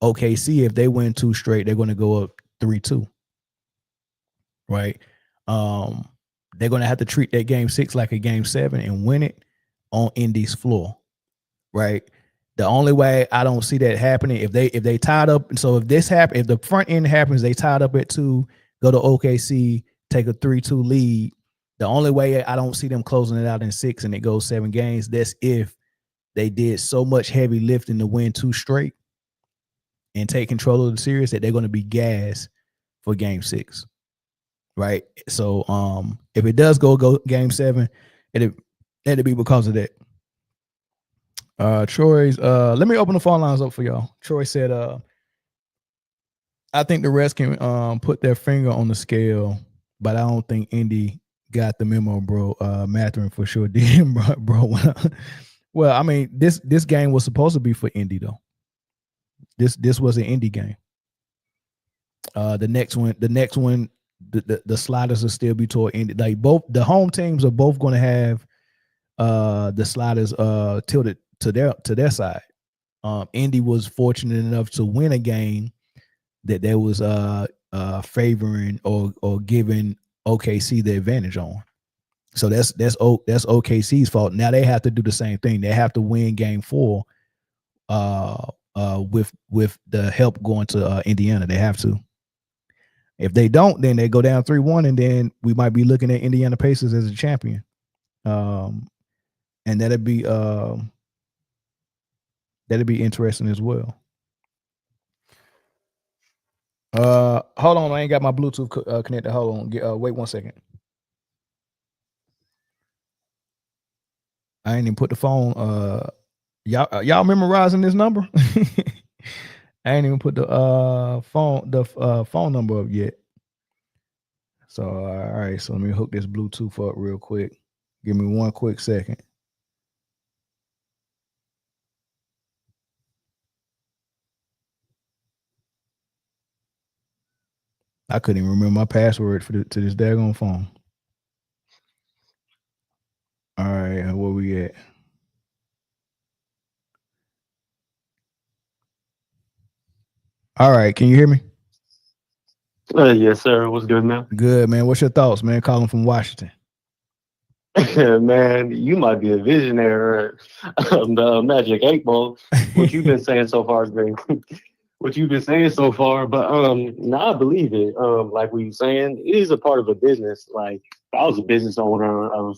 OKC, if they win 2 straight, they're going to go up 3-2. Right? They're going to have to treat that game 6 like a game 7 and win it on Indy's floor. Right? The only way I don't see that happening, if they tied up, so if this happens, if the front end happens, they tied up at 2, go to OKC, take a 3-2 lead. The only way I don't see them closing it out in 6 and it goes 7 games, that's if they did so much heavy lifting to win 2 straight and take control of the series that they're going to be gassed for game 6. Right? So if it does go game 7, it'll be because of that. Troy's let me open the phone lines up for y'all. Troy said I think the rest can put their finger on the scale, but I don't think Indy got the memo, bro. Matherin for sure did, bro. Well, I mean, this game was supposed to be for Indy though. This was an Indy game. The next one, the sliders will still be toward Indy. Like both the home teams are both going to have the sliders tilted to their side. Indy was fortunate enough to win a game that there was favoring or giving OKC the advantage on. So that's OKC's fault. Now they have to do the same thing. They have to win game 4 with the help going to Indiana. They have to. If they don't, then they go down 3-1, and then we might be looking at Indiana Pacers as a champion. And that'd be interesting as well. Hold on, I ain't got my Bluetooth connected. Hold on, wait 1 second. I ain't even put the phone. Y'all memorizing this number? I ain't even put the phone number up yet. So all right, so let me hook this Bluetooth up real quick. Give me 1 quick second. I couldn't even remember my password to this daggone phone. All right, where we at? All right, can you hear me? Yes, sir. What's good, man? Good, man. What's your thoughts, man? Calling from Washington. Man, you might be a visionary of the Magic 8 Ball. What you've been saying so far has been what you've been saying so far, but now I believe it. Like we were saying, it is a part of a business. Like if I was a business owner of,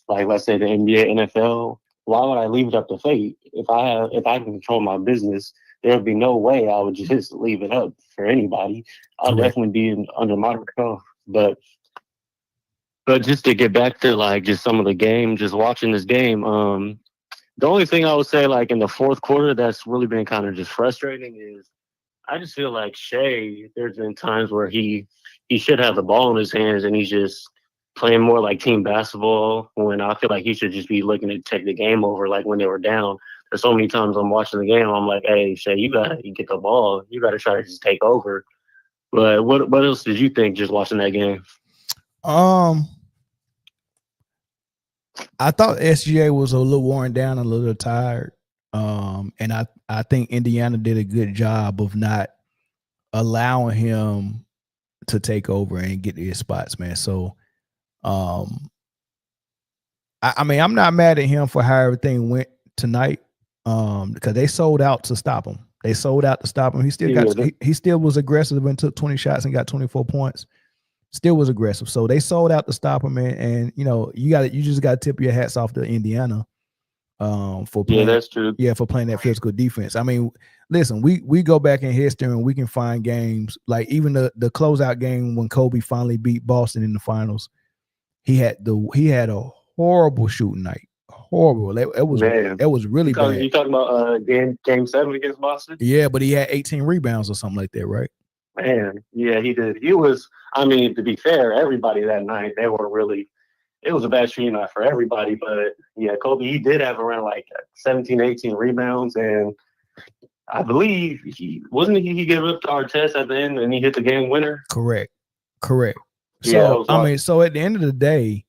like, let's say the NBA, NFL, why would I leave it up to fate? If I can control my business, there would be no way I would just leave it up for anybody. I'll Correct. definitely be under my control. But just to get back to like just some of the game, just watching this game, the only thing I would say like in the fourth quarter that's really been kind of just frustrating is I just feel like Shea, there's been times where he should have the ball in his hands and he's just playing more like team basketball when I feel like he should just be looking to take the game over like when they were down. There's so many times I'm watching the game, I'm like, hey, Shea, you get the ball. You gotta try to just take over. But what else did you think just watching that game? I thought SGA was a little worn down, a little tired. And I think Indiana did a good job of not allowing him to take over and get his spots, man. So I mean, I'm not mad at him for how everything went tonight. Because they sold out to stop him. He still he still was aggressive and took 20 shots and got 24 points. Still was aggressive. So they sold out to stop him, and you know, you just got to tip your hats off to Indiana for playing. Yeah, that's true. Yeah, for playing that physical defense. I mean, listen, we go back in history and we can find games like even the closeout game when Kobe finally beat Boston in the finals. He had a horrible shooting night. Horrible. It was really bad. You talking about game 7 against Boston? Yeah, but he had 18 rebounds or something like that, right? Man, yeah, he did. He was, I mean, to be fair, everybody that night, they were really, it was a bad shooting night for everybody. But yeah, Kobe, he did have around like 17, 18 rebounds. And I believe he gave up to Artest at the end and he hit the game winner. Correct. Yeah, So, I mean, so at the end of the day,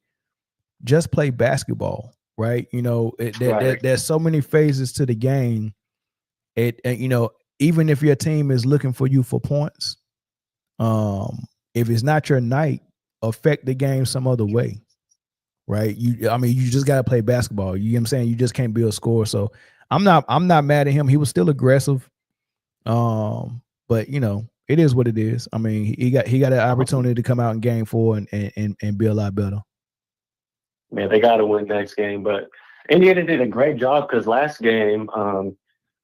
just play basketball, right? You know, there's so many phases to the game. You know, even if your team is looking for you for points, if it's not your night, affect the game some other way, right? You just got to play basketball. You know what I'm saying? You just can't be a scorer. So I'm not mad at him. He was still aggressive, but you know, it is what it is. I mean, he got an opportunity to come out in game 4 and be a lot better. Man, they got to win next game. But Indiana did a great job because last game,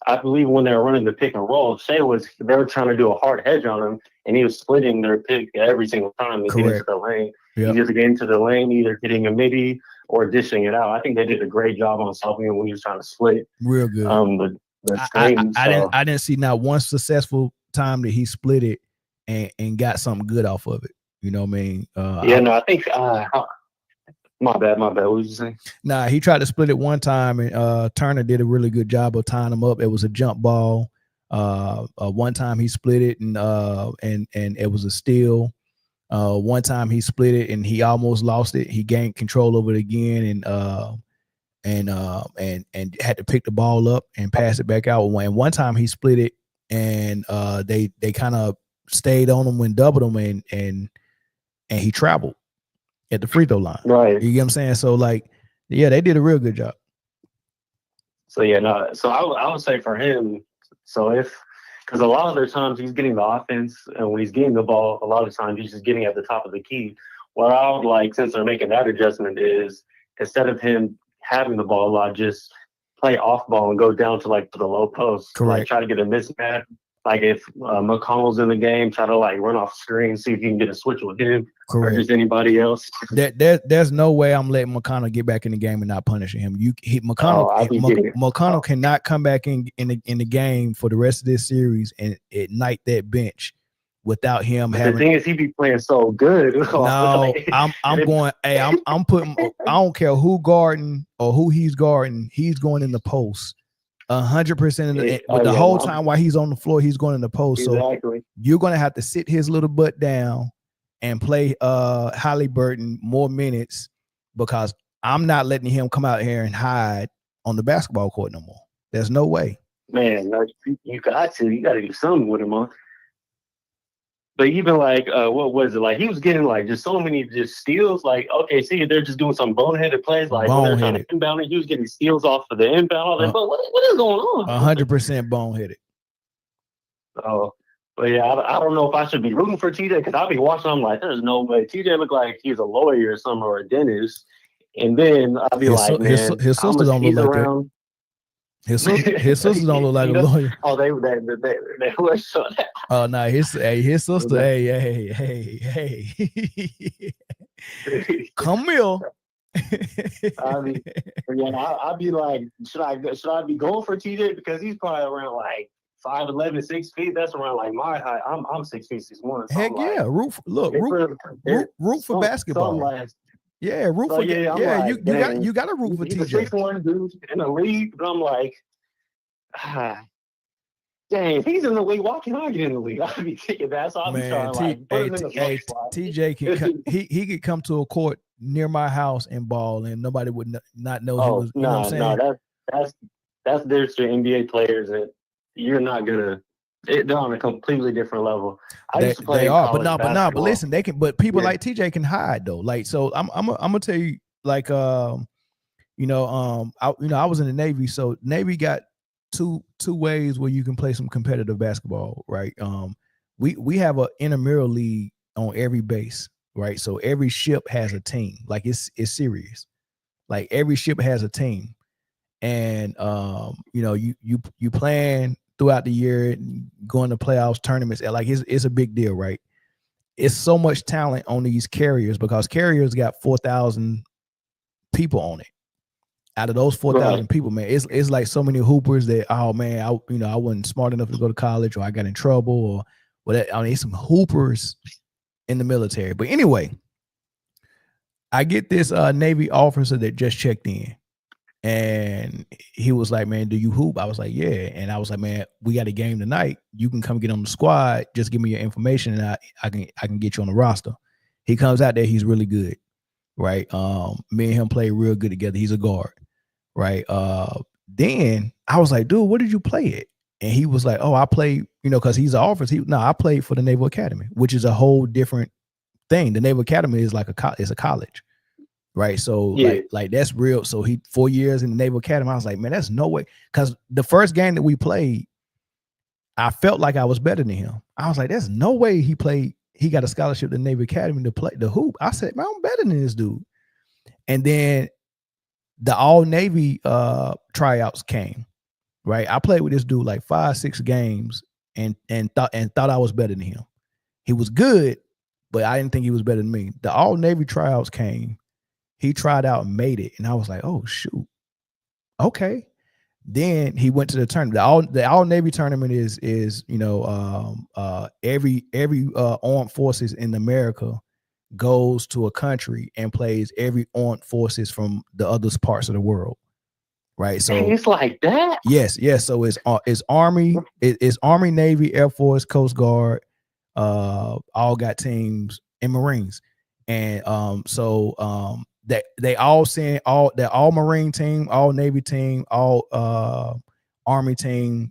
I believe when they were running the pick and roll, they were trying to do a hard hedge on him, and he was splitting their pick every single time to get into the lane. Yep. He just get into the lane, either hitting a midi or dishing it out. I think they did a great job on stopping him when he was trying to split Real good. the screen. I didn't see not one successful time that he split it and got something good off of it. You know what I mean? I think my bad. What was you saying? Nah, he tried to split it one time, and Turner did a really good job of tying him up. It was a jump ball. One time he split it, and it was a steal. One time he split it, and he almost lost it. He gained control over it again, and had to pick the ball up and pass it back out. And one time he split it, and they kind of stayed on him when doubled him, and he traveled at the free throw line. Right. You get what I'm saying? So like, yeah, they did a real good job. So so I would say for him, because a lot of the times he's getting the offense, and when he's getting the ball, a lot of times he's just getting at the top of the key. What I would like, since they're making that adjustment, is instead of him having the ball a lot, just play off ball and go down to like the low post. Correct. Like try to get a mismatch. Like if McConnell's in the game, try to like run off screen, see if you can get a switch with him. Correct. Or just anybody else. There's no way I'm letting McConnell get back in the game and not punishing him. McConnell cannot come back in the game for the rest of this series and ignite that bench without him having. The thing is, he be playing so good. No, I'm going. Hey, I'm putting. I don't care who guarding or who he's guarding. He's going in the post. 100% of the whole time while he's on the floor, he's going in the post. Exactly. So you're going to have to sit his little butt down and play Halliburton more minutes, because I'm not letting him come out here and hide on the basketball court no more. There's no way. Man, you got to do something with him, huh? But even like, what was it? Like he was getting like just so many just steals. Like, okay, see, they're just doing some boneheaded plays. Like when they're trying to inbound it, he was getting steals off of the inbound. I was like, but what is going on? 100% boneheaded. So, but yeah, I don't know if I should be rooting for TJ, because I'll be watching. I'm like, there's no way. TJ looked like he's a lawyer or something, or a dentist. And then I'll be his sister don't look like that. His sister don't look like a lawyer. Oh, they were so that. Oh no, his sister. Hey. Come here. I'd be like, should I be going for TJ, because he's probably around like 5'11", 6 feet. That's around like my height. I'm 6 feet 6'1". So heck yeah, root for basketball. Yeah, root for you got to root for TJ. He's a 6'1" dude in the league, but I'm like, dang, if he's in the league, why can't I get in the league? I'll be kicking that. So I'll be trying to like put him in the TJ can he could come to a court near my house and ball, and nobody would not know he was. You know what I'm saying? That's there's the NBA players that you're not gonna. They're on a completely different level. They are, but listen, they can. But people like TJ can hide though. Like, so I'm gonna tell you, like, I was in the Navy, so Navy got two ways where you can play some competitive basketball, right? We have an intramural league on every base, right? So every ship has a team. Like it's serious. Like every ship has a team, and you plan throughout the year, going to playoffs, tournaments. Like it's a big deal, right? It's so much talent on these carriers, because carriers got 4,000 people on it. Out of those 4,000 people, man, it's like so many hoopers that, oh man, I wasn't smart enough to go to college, or I got in trouble, or whatever. I mean, it's some hoopers in the military. But anyway, I get this Navy officer that just checked in, and he was like, man, do you hoop? I was like, yeah. And I was like, man, we got a game tonight. You can come get on the squad. Just give me your information, and I can get you on the roster. He comes out there. He's really good, right? Me and him play real good together. He's a guard, right? Then I was like, dude, what did you play at? And he was like, oh, I play, because he's an officer. I played for the Naval Academy, which is a whole different thing. The Naval Academy is like it's a college. Right. So like that's real. So he 4 years in the Naval Academy. I was like, man, that's no way. Because the first game that we played, I felt like I was better than him. I was like, there's no way he got a scholarship to the Naval Academy to play the hoop. I said, man, I'm better than this dude. And then the all Navy tryouts came. Right. I played with this dude like 5-6 games and thought I was better than him. He was good, but I didn't think he was better than me. The all Navy tryouts came. He tried out and made it, and I was like, oh shoot, okay. Then he went to the tournament. The all Navy tournament is every armed forces in America goes to a country and plays every armed forces from the other parts of the world, right? So Dang, it's like that. yes. So it's Army, it's Army, Navy, Air Force, Coast Guard, all got teams, and Marines, and that they all send all Marine team, all Navy team, all Army team,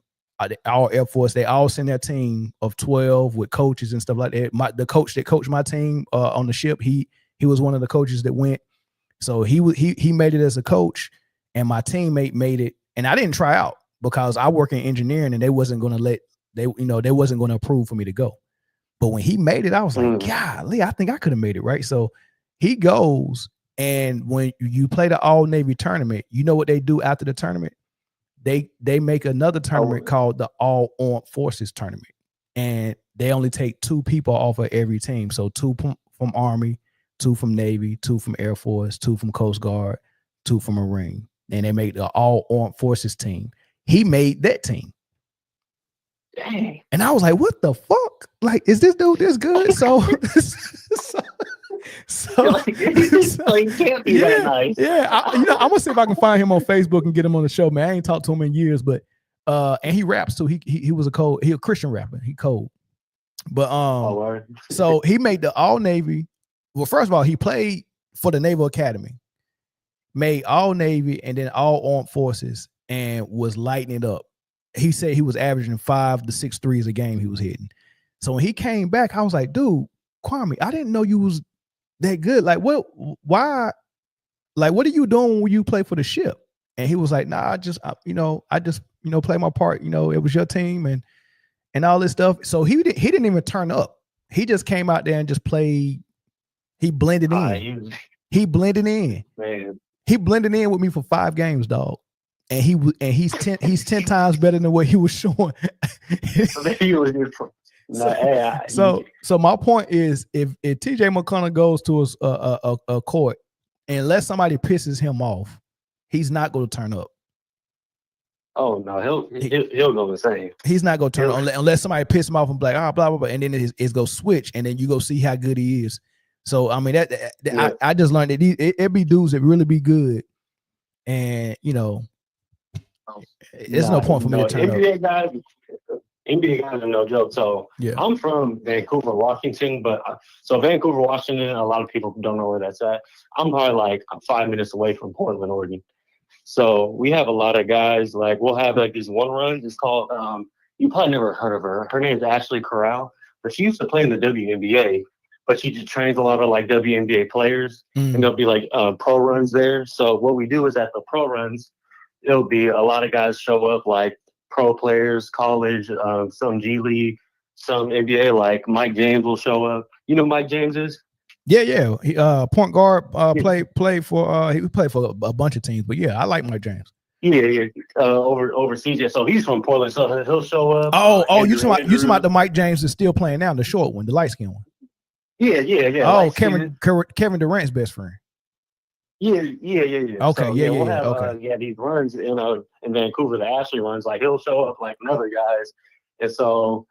all Air Force. They all send their team of 12 with coaches and stuff like that. The coach that coached my team on the ship, he was one of the coaches that went. So he made it as a coach, and my teammate made it. And I didn't try out because I work in engineering, and they wasn't going to approve for me to go. But when he made it, I was like, golly, I think I could have made it, right? So he goes. And when you play the all Navy tournament, you know what they do after the tournament? They make another tournament called the All Armed Forces tournament, and they only take 2 people off of every team. So 2 from Army, 2 from Navy, 2 from Air Force, 2 from Coast Guard, 2 from Marine, and they make the All Armed Forces team. He made that team. Dang. And I was like, what the fuck? Like, is this dude this good? So He can't be that nice. Yeah. I'm gonna see if I can find him on Facebook and get him on the show, man. I ain't talked to him in years, but and he raps too. He was a Christian rapper. He cold. But so he made the all Navy. Well, first of all, he played for the Naval Academy, made all Navy and then all Armed Forces, and was lighting it up. He said he was averaging 5 to 6 threes a game he was hitting. So when he came back, I was like, dude, Kwame, I didn't know you was that good. Like, why? Like, what are you doing when you play for the ship? And he was like, nah, I just play my part. It was your team and all this stuff. So he didn't even turn up. He just came out there and just played. He blended in. He blended in. Man. He blended in with me for 5 games, dog. And he's 10 times better than what he was showing. So my point is, if TJ McConnell goes to a court, unless somebody pisses him off, he's not going to turn up. Oh no, he'll go the same. He's not going to turn up unless somebody pisses him off and be like, blah blah blah, and then it's go switch, and then you go see how good he is. So I mean I just learned that it be dudes that really be good, and there's no point for me to turn up. NBA guys are no joke. So I'm from Vancouver, Washington, but Vancouver, Washington, a lot of people don't know where that's at. I'm probably like 5 minutes away from Portland, Oregon. So we have a lot of guys, like we'll have like this one run. It's called, you probably never heard of her. Her name is Ashley Corral, but she used to play in the WNBA, but she just trains a lot of like WNBA players, and there'll be like pro runs there. So what we do is at the pro runs, it'll be a lot of guys show up, like pro players, college, some G League, some NBA, like Mike James will show up. You know who Mike James is? Yeah. He, point guard, played for he played for a bunch of teams, but yeah, I like Mike James. Yeah. Overseas. So he's from Portland, so he'll show up. You talking about the Mike James that's still playing now, the short one, the light skinned one. Yeah. Oh, Kevin Durant's best friend. Yeah. Okay, we'll have, these runs in Vancouver, the Ashley runs, like he'll show up like another guys, and so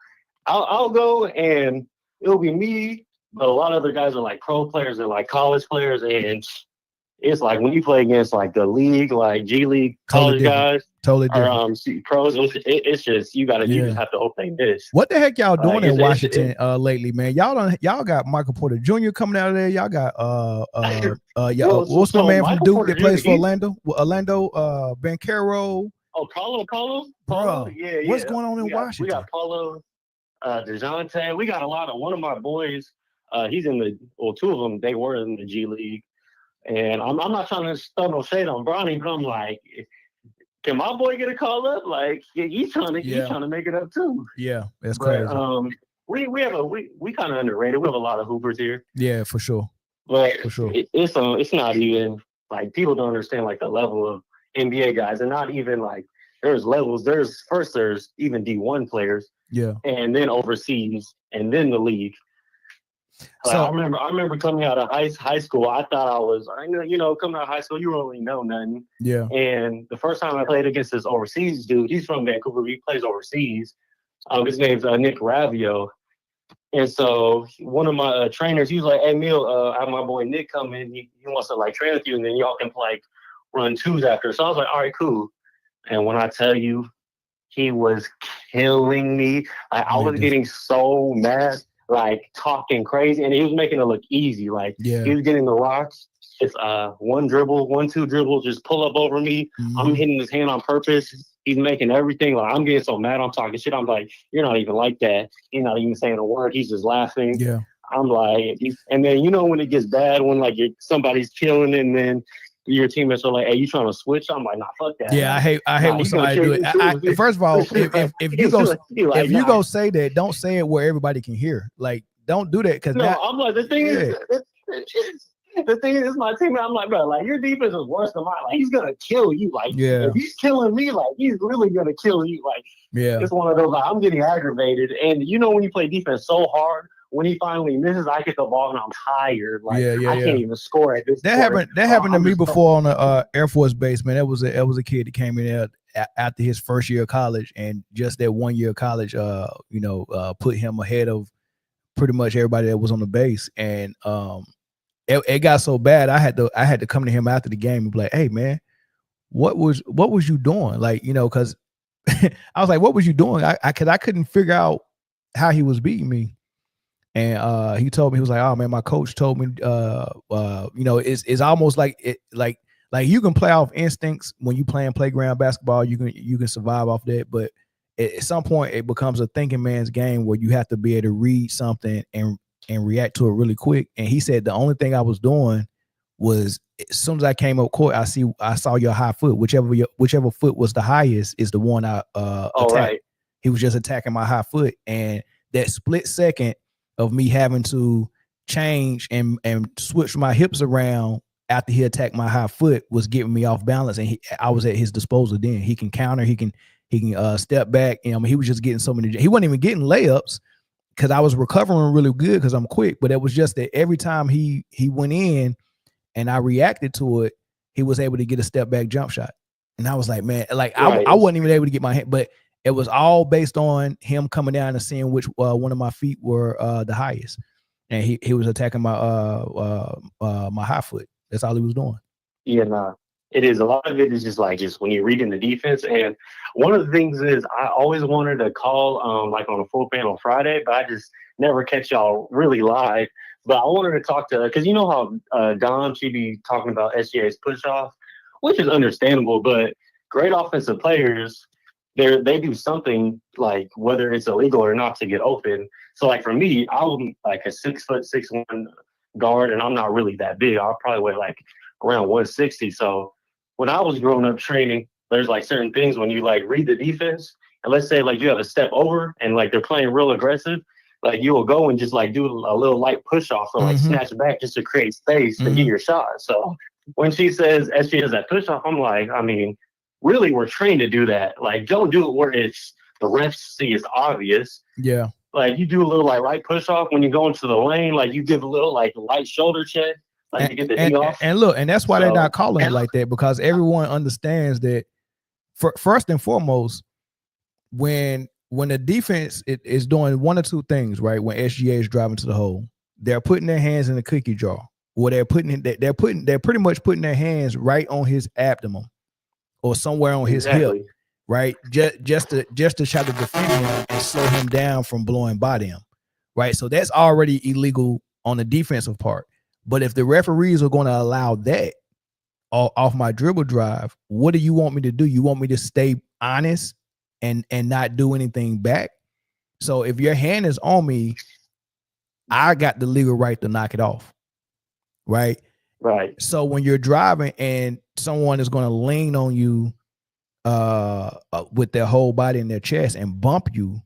I'll go and it'll be me, but a lot of other guys are like pro players and like college players, and it's like when you play against like the league, like G League college guys, totally different. Or pros, it's just you just have to hope they miss. What the heck y'all doing in Washington lately, man? Y'all got Michael Porter Jr. coming out of there. Y'all got what's my man from Duke that plays for Orlando Banchero? Oh, Paulo. Yeah. What's going on in Washington? We got Paulo, DeJounte. We got a lot of one of my boys. He's in two of them. They were in the G League. And I'm not trying to throw no shade on Bronny, but I'm like, can my boy get a call up? Like, he's trying to make it up too. Yeah, that's crazy. We kind of underrated. We have a lot of hoopers here. Yeah, for sure. But it's not even like people don't understand like the level of NBA guys, and not even like there's levels. There's even D1 players. Yeah, and then overseas, and then the league. Like, So I remember coming out of high school. I thought I was, coming out of high school, you don't really know nothing. yeah, And the first time I played against this overseas dude, he's from Vancouver. He plays overseas. His name's Nick Ravio. And so one of my trainers, he was like, "Hey, Neil, I have my boy Nick come in. He wants to like train with you, and then y'all can like run twos after." So I was like, "All right, cool." And when I tell you, he was killing me. Like, I was getting so mad, like talking crazy, and he was making it look easy. Like yeah. he was getting the rocks. It's one dribble, 1-2 dribble, just pull up over me. I'm hitting his hand on purpose. He's making everything. Like, I'm getting so mad. I'm talking shit. I'm like, "You're not even like that." He's not even saying a word. He's just laughing. Yeah. I'm like, and then when it gets bad, when like somebody's killing, and then your teammates are like, "Hey, you trying to switch?" I'm like, "Nah, fuck that." Yeah, Like, I hate when somebody do it. First of all, if you go say that, don't say it where everybody can hear. Like, don't do that because I'm like, the thing is, my teammate. I'm like, bro, like your defense is worse than mine. Like, he's gonna kill you. Like, if he's killing me, like he's really gonna kill you. Like, it's one of those. Like, I'm getting aggravated, and when you play defense so hard, when he finally misses, I get the ball and I'm tired. Like, I can't even score at this. That happened to me before on the Air Force Base, man. That was a kid that came in there after his first year of college, and just that 1 year of college, put him ahead of pretty much everybody that was on the base, and it got so bad. I had to come to him after the game and be like, "Hey, man, what was you doing?" Like, because I was like, "What was you doing?" Because I couldn't figure out how he was beating me. And he told me, he was like, "Oh man, my coach told me, it's almost like it, like you can play off instincts when you playing playground basketball. You can survive off that, but at some point it becomes a thinking man's game where you have to be able to read something and react to it really quick." And he said the only thing I was doing was, as soon as I came up court, I saw your high foot. Whichever foot was the highest is the one I attacked. Right. He was just attacking my high foot, and that split second of me having to change and switch my hips around after he attacked my high foot was getting me off balance, and I was at his disposal. Then he can counter, he can step back. He was just getting so many. He wasn't even getting layups because I was recovering really good because I'm quick. But it was just that every time he went in and I reacted to it, he was able to get a step back jump shot, and I was like, man, like I wasn't even able to get my hand, but it was all based on him coming down and seeing which one of my feet were the highest, and he was attacking my my high foot. That's all he was doing. Yeah, nah, it is. A lot of it is just when you're reading the defense. And one of the things is I always wanted to call like on a full panel Friday, but I just never catch y'all really live. But I wanted to talk to, because you know how Dom, she be talking about SGA's push off, which is understandable, but great offensive players, they do something, like whether it's illegal or not, to get open. So like for me, I'm like a 6'6" guard, and I'm not really that big. I'll probably weigh like around 160. So when I was growing up training, there's like certain things when you like read the defense, and let's say like you have a step over and like they're playing real aggressive, like you will go and just like do a little light push off or like snatch back just to create space to get your shot. So when she says SG does that push off, I'm like, I mean, really, we're trained to do that. Like, don't do it where it's the refs see it's obvious. Yeah. Like, you do a little like right push off when you go into the lane. Like, you give a little like light shoulder check, like to get the knee off. And look, and that's why they're not calling it like that, because everyone understands that. First and foremost, when the defense is doing one or two things, right? When SGA is driving to the hole, they're putting their hands in the cookie jar, or they're pretty much putting their hands right on his abdomen or somewhere on his hip, right? Just to try to defend him and slow him down from blowing by them, right? So that's already illegal on the defensive part. But if the referees are going to allow that off my dribble drive, what do you want me to do? You want me to stay honest and not do anything back? So if your hand is on me, I got the legal right to knock it off, right? Right. So when you're driving and someone is going to lean on you with their whole body in their chest and bump you,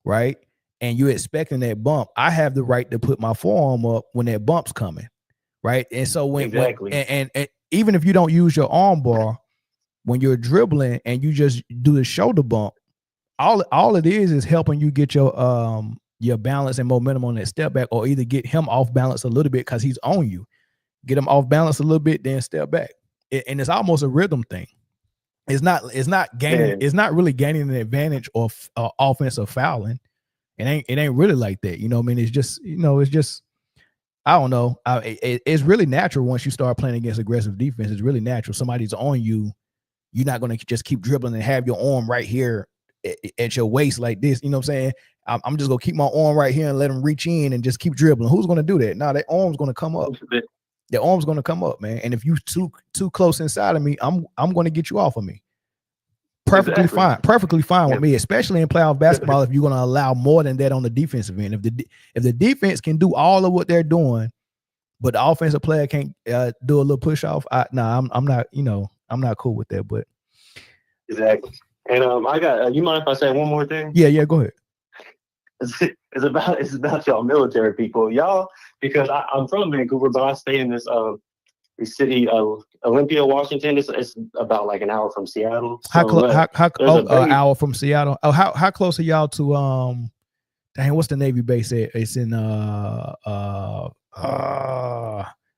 right? And you're expecting that bump, I have the right to put my forearm up when that bump's coming, right? And so when and even if you don't use your arm bar, when you're dribbling and you just do the shoulder bump, all it is helping you get your your balance and momentum on that step back, or either get him off balance a little bit because he's on you. Get him off balance a little bit, then step back. And it's almost a rhythm thing. It's not gaining. Yeah. It's not really gaining an advantage or offensive fouling. It ain't really like that. You know what I mean? It's just, I don't know. It's really natural once you start playing against aggressive defense. It's really natural. Somebody's on you. You're not going to just keep dribbling and have your arm right here at your waist like this. You know what I'm saying? I'm just going to keep my arm right here and let them reach in and just keep dribbling. Who's going to do that? No, that arm's going to come up. The arm's going to come up, man. And if you too close inside of me, I'm going to get you off of me. Perfectly fine with me, especially in playoff basketball. If you're going to allow more than that on the defensive end, if the defense can do all of what they're doing, but the offensive player can't do a little push off, I'm not, I'm not cool with that. But Exactly. And I got. You mind if I say one more thing? Yeah, go ahead. It's about y'all military people, y'all, because I'm from Vancouver, but I stay in this city, Olympia, Washington. It's about like an hour from Seattle. An hour from Seattle. Oh, how close are y'all to dang, what's the Navy base at? It's in I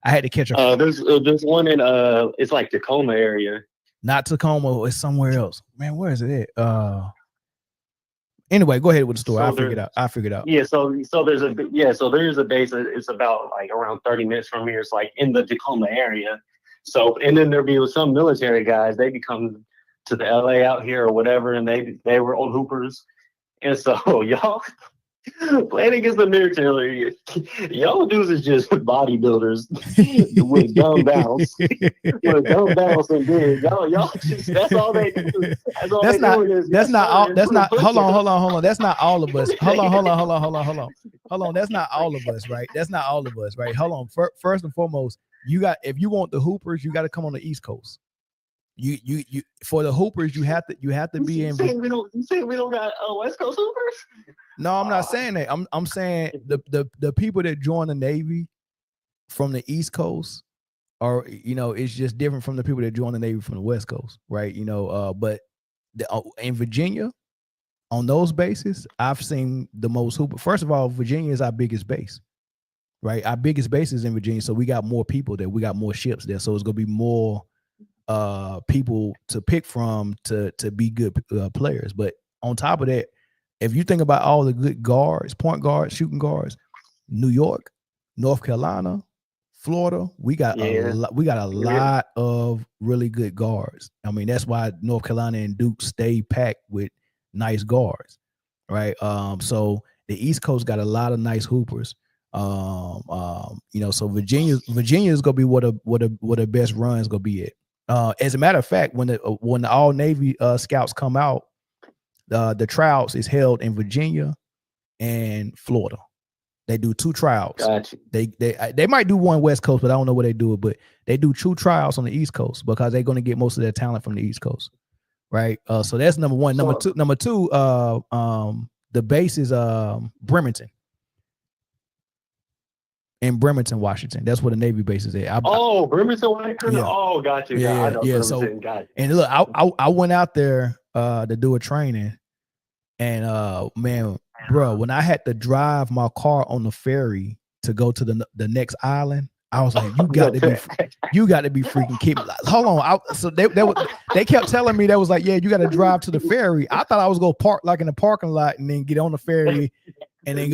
had to catch a there's one in it's like Tacoma area. Not Tacoma, it's somewhere else. Man, where is it at? Anyway, go ahead with the story. I'll figure it out. Yeah, so there is a base. It's about like around 30 minutes from here. It's like in the Tacoma area. So, and then there'll be some military guys. They be coming to the LA out here or whatever, and they were old hoopers. And so y'all playing against the military, y'all dudes is just bodybuilders with dumbbells, and then y'all just, that's all they do. Hold on. That's not all of us. Hold on. That's not all of us, right? That's not all of us, right? Hold on. First and foremost, if you want the hoopers, you got to come on the East Coast. You for the hoopers, you have to be in. You say we don't got West Coast hoopers? No, I'm not saying that. I'm saying the people that join the Navy from the East Coast are, it's just different from the people that join the Navy from the West Coast, right? But in Virginia, on those bases, I've seen the most hooper. First of all, Virginia is our biggest base, right? Our biggest base is in Virginia, so we got more people there. We got more ships there, so it's gonna be more people to pick from to be good players. But on top of that, if you think about all the good guards, point guards, shooting guards, New York, North Carolina, Florida, we got a lot of really good guards. I mean, that's why North Carolina and Duke stay packed with nice guards, right? So the East Coast got a lot of nice hoopers. So Virginia is gonna be what the best run is gonna be at. As a matter of fact, when the all Navy scouts come out, the tryouts is held in Virginia and Florida. They do 2 tryouts. Gotcha. They might do one West Coast, but I don't know where they do it. But they do 2 tryouts on the East Coast because they're going to get most of their talent from the East Coast, right? So that's number one. Number two. The base is Bremerton. In Bremerton, Washington. That's where the Navy base is at. Bremerton, Washington. Yeah. Oh, got you. Yeah. So, and look, I went out there to do a training, and man, bro, when I had to drive my car on the ferry to go to the next island, I was like, you got to be freaking kidding me. Hold on. So they kept telling me, that was like, yeah, you got to drive to the ferry. I thought I was going to park like in the parking lot and then get on the ferry. And then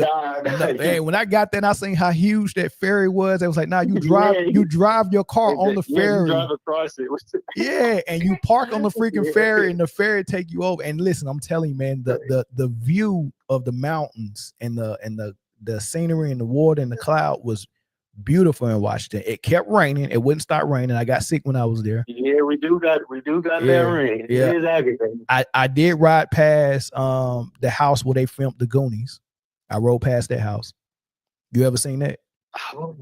hey, when I got there and I seen how huge that ferry was, it was like, you drive your car on the ferry. You drive across it. Yeah, and you park on the freaking ferry and the ferry take you over. And listen, I'm telling you, man, the view of the mountains and the scenery and the water and the cloud was beautiful in Washington. It kept raining. It wouldn't stop raining. I got sick when I was there. Yeah, we do got that rain. Yeah. It is aggravating. I did ride past the house where they filmed the Goonies. I rode past that house. You ever seen that? What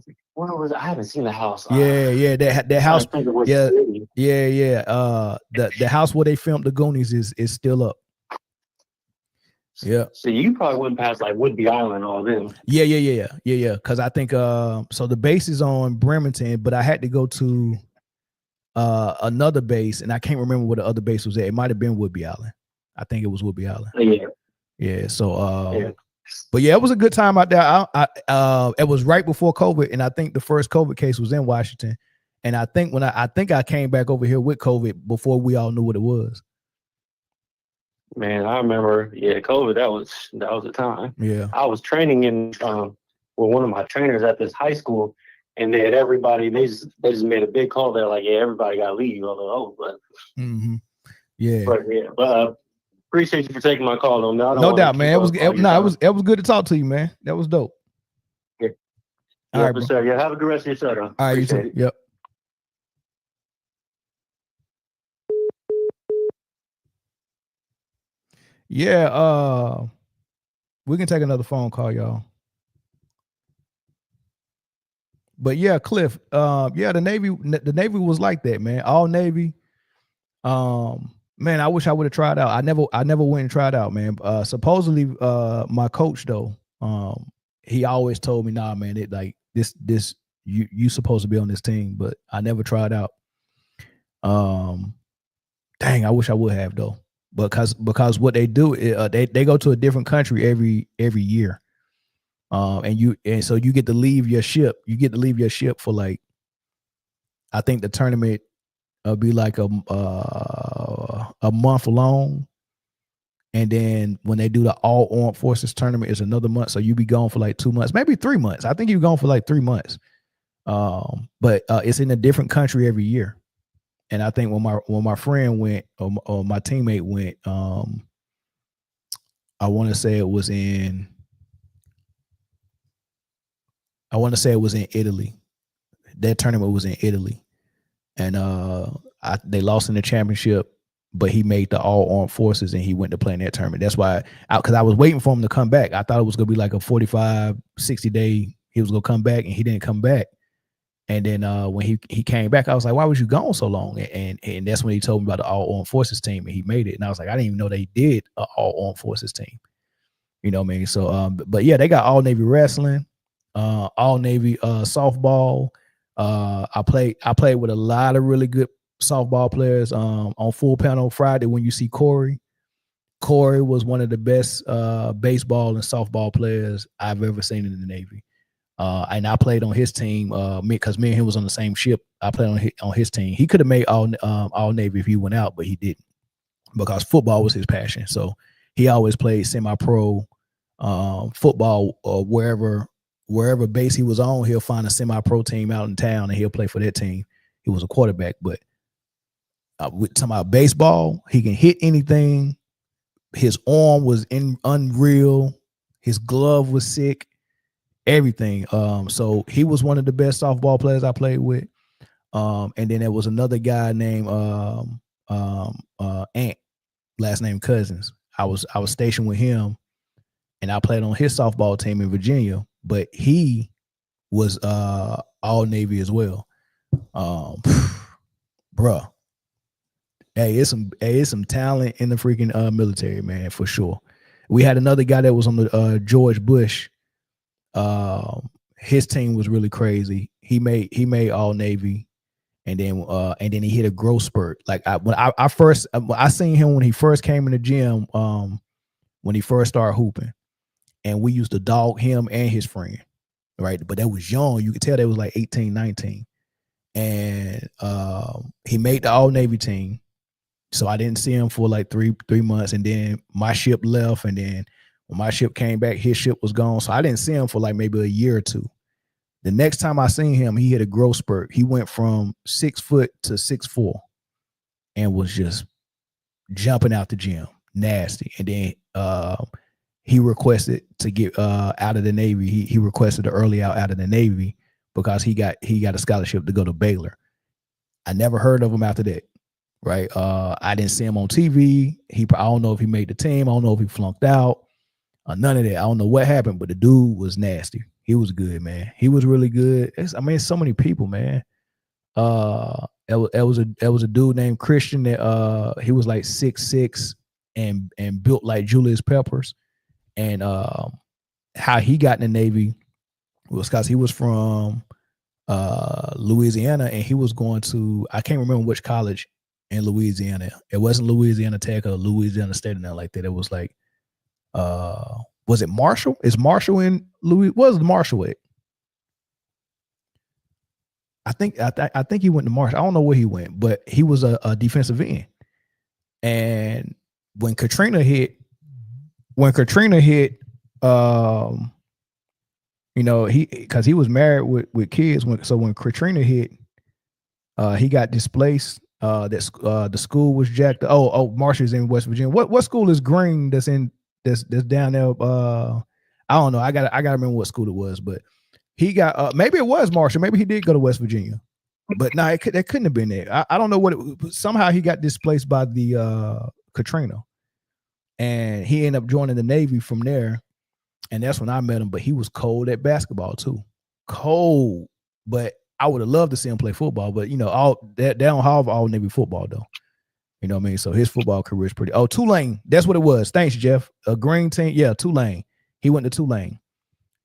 was it? I haven't seen the house. Yeah. That house. Yeah. The house where they filmed the Goonies is still up. Yeah. So you probably wouldn't pass like Woodby Island or them. Yeah. Because I think so the base is on Bremerton, but I had to go to another base, and I can't remember where the other base was at. It might have been Woodby Island. I think it was Woodby Island. Yeah. Yeah. So But yeah, it was a good time out there. It was right before COVID, and I think the first COVID case was in Washington. And I think I came back over here with COVID before we all knew what it was. Man, I remember, COVID, that was the time. Yeah. I was training in with one of my trainers at this high school, and they had everybody, they just made a big call. They're like, yeah, everybody got to leave. I was like, oh, Mm-hmm. Yeah. But appreciate you for taking my call, though. No doubt, man. It was good to talk to you, man. That was dope. Yeah. All right, for bro. sure. Yeah, have a good rest of your show, though. All right, you too. Appreciate it. Yep. Yeah, we can take another phone call, y'all. But yeah, Cliff, the Navy was like that, man. All Navy. Man, I wish I would have tried out. I never went and tried out, man. Supposedly, my coach though, he always told me, nah, man, it like this you supposed to be on this team, but I never tried out. Dang, I wish I would have though. Because what they do is they go to a different country every year. And so you get to leave your ship. You get to leave your ship for like, I think the tournament be like a month long, and then when they do the all armed forces tournament, it's another month. So you be gone for like 2 months, maybe 3 months. I think you're gone for like 3 months. But it's in a different country every year. And I think when my friend went or my teammate went, I want to say it was in Italy. That tournament was in Italy, and they lost in the championship. But he made the all armed forces, and he went to play in that tournament. That's why, because I was waiting for him to come back. I thought it was gonna be like a 45, 60 day. He was gonna come back, and he didn't come back. And then when he came back, I was like, why was you gone so long? And that's when he told me about the all armed forces team, and he made it. And I was like, I didn't even know they did an all armed forces team. You know what I mean? So, but yeah, they got all Navy wrestling, all Navy softball. I played with a lot of really good softball players. On Full Panel Friday, when you see Corey was one of the best baseball and softball players I've ever seen in the Navy. And I played on his team because me and him was on the same ship. I played on his team. He could have made all Navy if he went out, but he didn't, because football was his passion. So he always played semi-pro football, or wherever base he was on, he'll find a semi-pro team out in town and he'll play for that team. He was a quarterback, but we're talking about baseball. He can hit anything. His arm was unreal. His glove was sick. Everything. So he was one of the best softball players I played with. And then there was another guy named Ant, last name Cousins. I was stationed with him, and I played on his softball team in Virginia, but he was all Navy as well. Bruh. Hey, it's some talent in the freaking military, man, for sure. We had another guy that was on the George Bush. His team was really crazy. He made all Navy, and then he hit a growth spurt. Like I seen him when he first came in the gym, when he first started hooping, and we used to dog him and his friend, right? But that was young. You could tell they was like 18, 19. And he made the all Navy team. So I didn't see him for like three months, and then my ship left, and then when my ship came back, his ship was gone. So I didn't see him for like maybe a year or two. The next time I seen him, he hit a growth spurt. He went from 6 foot to 6'4", and was just jumping out the gym, nasty. And then he requested to get out of the Navy. He requested an early out of the Navy because he got a scholarship to go to Baylor. I never heard of him after that. Right. I didn't see him on TV. I don't know if he made the team. I don't know if he flunked out. None of that. I don't know what happened, but the dude was nasty. He was good, man. He was really good. It's so many people, man. It was a dude named Christian that he was like 6'6" and built like Julius Peppers. And how he got in the Navy was because he was from Louisiana, and he was going to, I can't remember which college in Louisiana. It wasn't Louisiana Tech or Louisiana State or nothing like that. It was like Was it Marshall? Is Marshall in Louis? Was Marshall at? I think he went to Marshall. I don't know where he went, but he was a defensive end. And when Katrina hit, because he was married with kids. When Katrina hit, he got displaced. The school was jacked. Marshall's in West Virginia. What school is Green that's down there? I don't know. I gotta remember what school it was, but he got maybe it was Marshall. Maybe he did go to West Virginia, but no, that couldn't have been there. I don't know what somehow he got displaced by the Katrina, and he ended up joining the Navy from there, and that's when I met him. But he was cold at basketball too, cold. But I would have loved to see him play football. But all they don't have all Navy football though. You know what I mean? So his football career is pretty. Oh, Tulane, that's what it was. Thanks, Jeff. A green team, yeah, Tulane. He went to Tulane.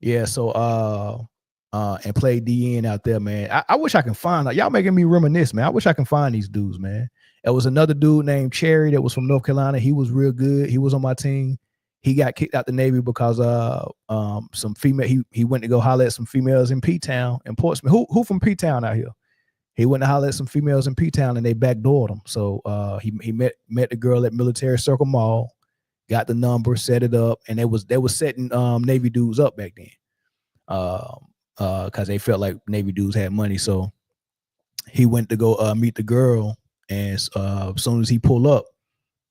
Yeah, so and played DN out there, man. I wish I can find y'all making me reminisce, man. I wish I can find these dudes, man. There was another dude named Cherry that was from North Carolina. He was real good. He was on my team. He got kicked out the Navy because some female. He went to go holler at some females in P-Town in Portsmouth. Who from P-Town out here? He went to holler at some females in P-Town and they backdoored him. So he met the girl at Military Circle Mall, got the number, set it up, and they was setting Navy dudes up back then. Because they felt like Navy dudes had money. So he went to go meet the girl, and as soon as he pulled up,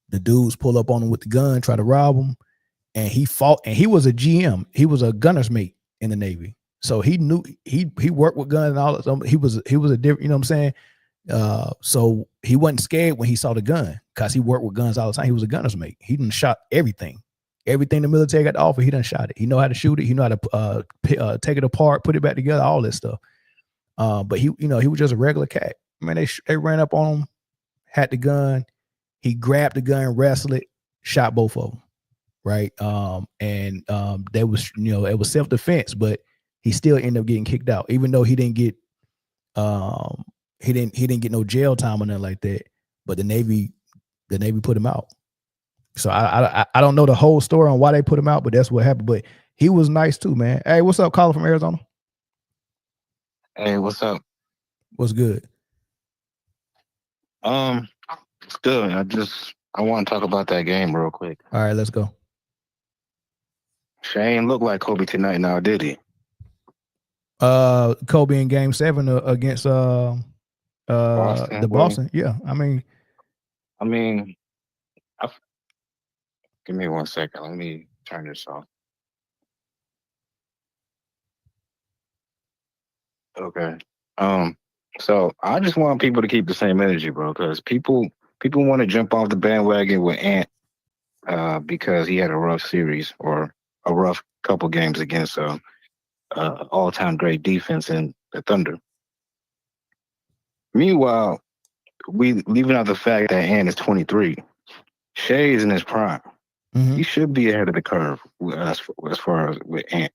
the dudes pull up on him with the gun, try to rob him, and he fought. And he was a GM. He was a gunner's mate in the Navy, so he knew he worked with guns and all that. So he was a different, you know what I'm saying? So he wasn't scared when he saw the gun because he worked with guns all the time. He was a gunner's mate. He done shot everything. Everything the military got to offer, he done shot it. He know how to shoot it. He know how to take it apart, put it back together, all this stuff. But he was just a regular cat. Man, they ran up on him, had the gun. He grabbed the gun, wrestled it, shot both of them. Right. There was, it was self-defense, but he still ended up getting kicked out, even though he didn't get no jail time or nothing like that. But the Navy put him out. So I don't know the whole story on why they put him out, but that's what happened. But he was nice too, man. Hey, what's up, caller from Arizona? Hey, what's up? What's good? It's good. I want to talk about that game real quick. All right, let's go. Shane looked like Kobe tonight now, did he? Kobe in Game 7 against Boston. Yeah, I mean, give me 1 second. Let me turn this off. Okay. So I just want people to keep the same energy, bro, because people want to jump off the bandwagon with Ant because he had a rough series or a rough couple games against all-time great defense in the Thunder. Meanwhile, we leaving out the fact that Ant is 23. Shea is in his prime. Mm-hmm. He should be ahead of the curve as far as with Ant.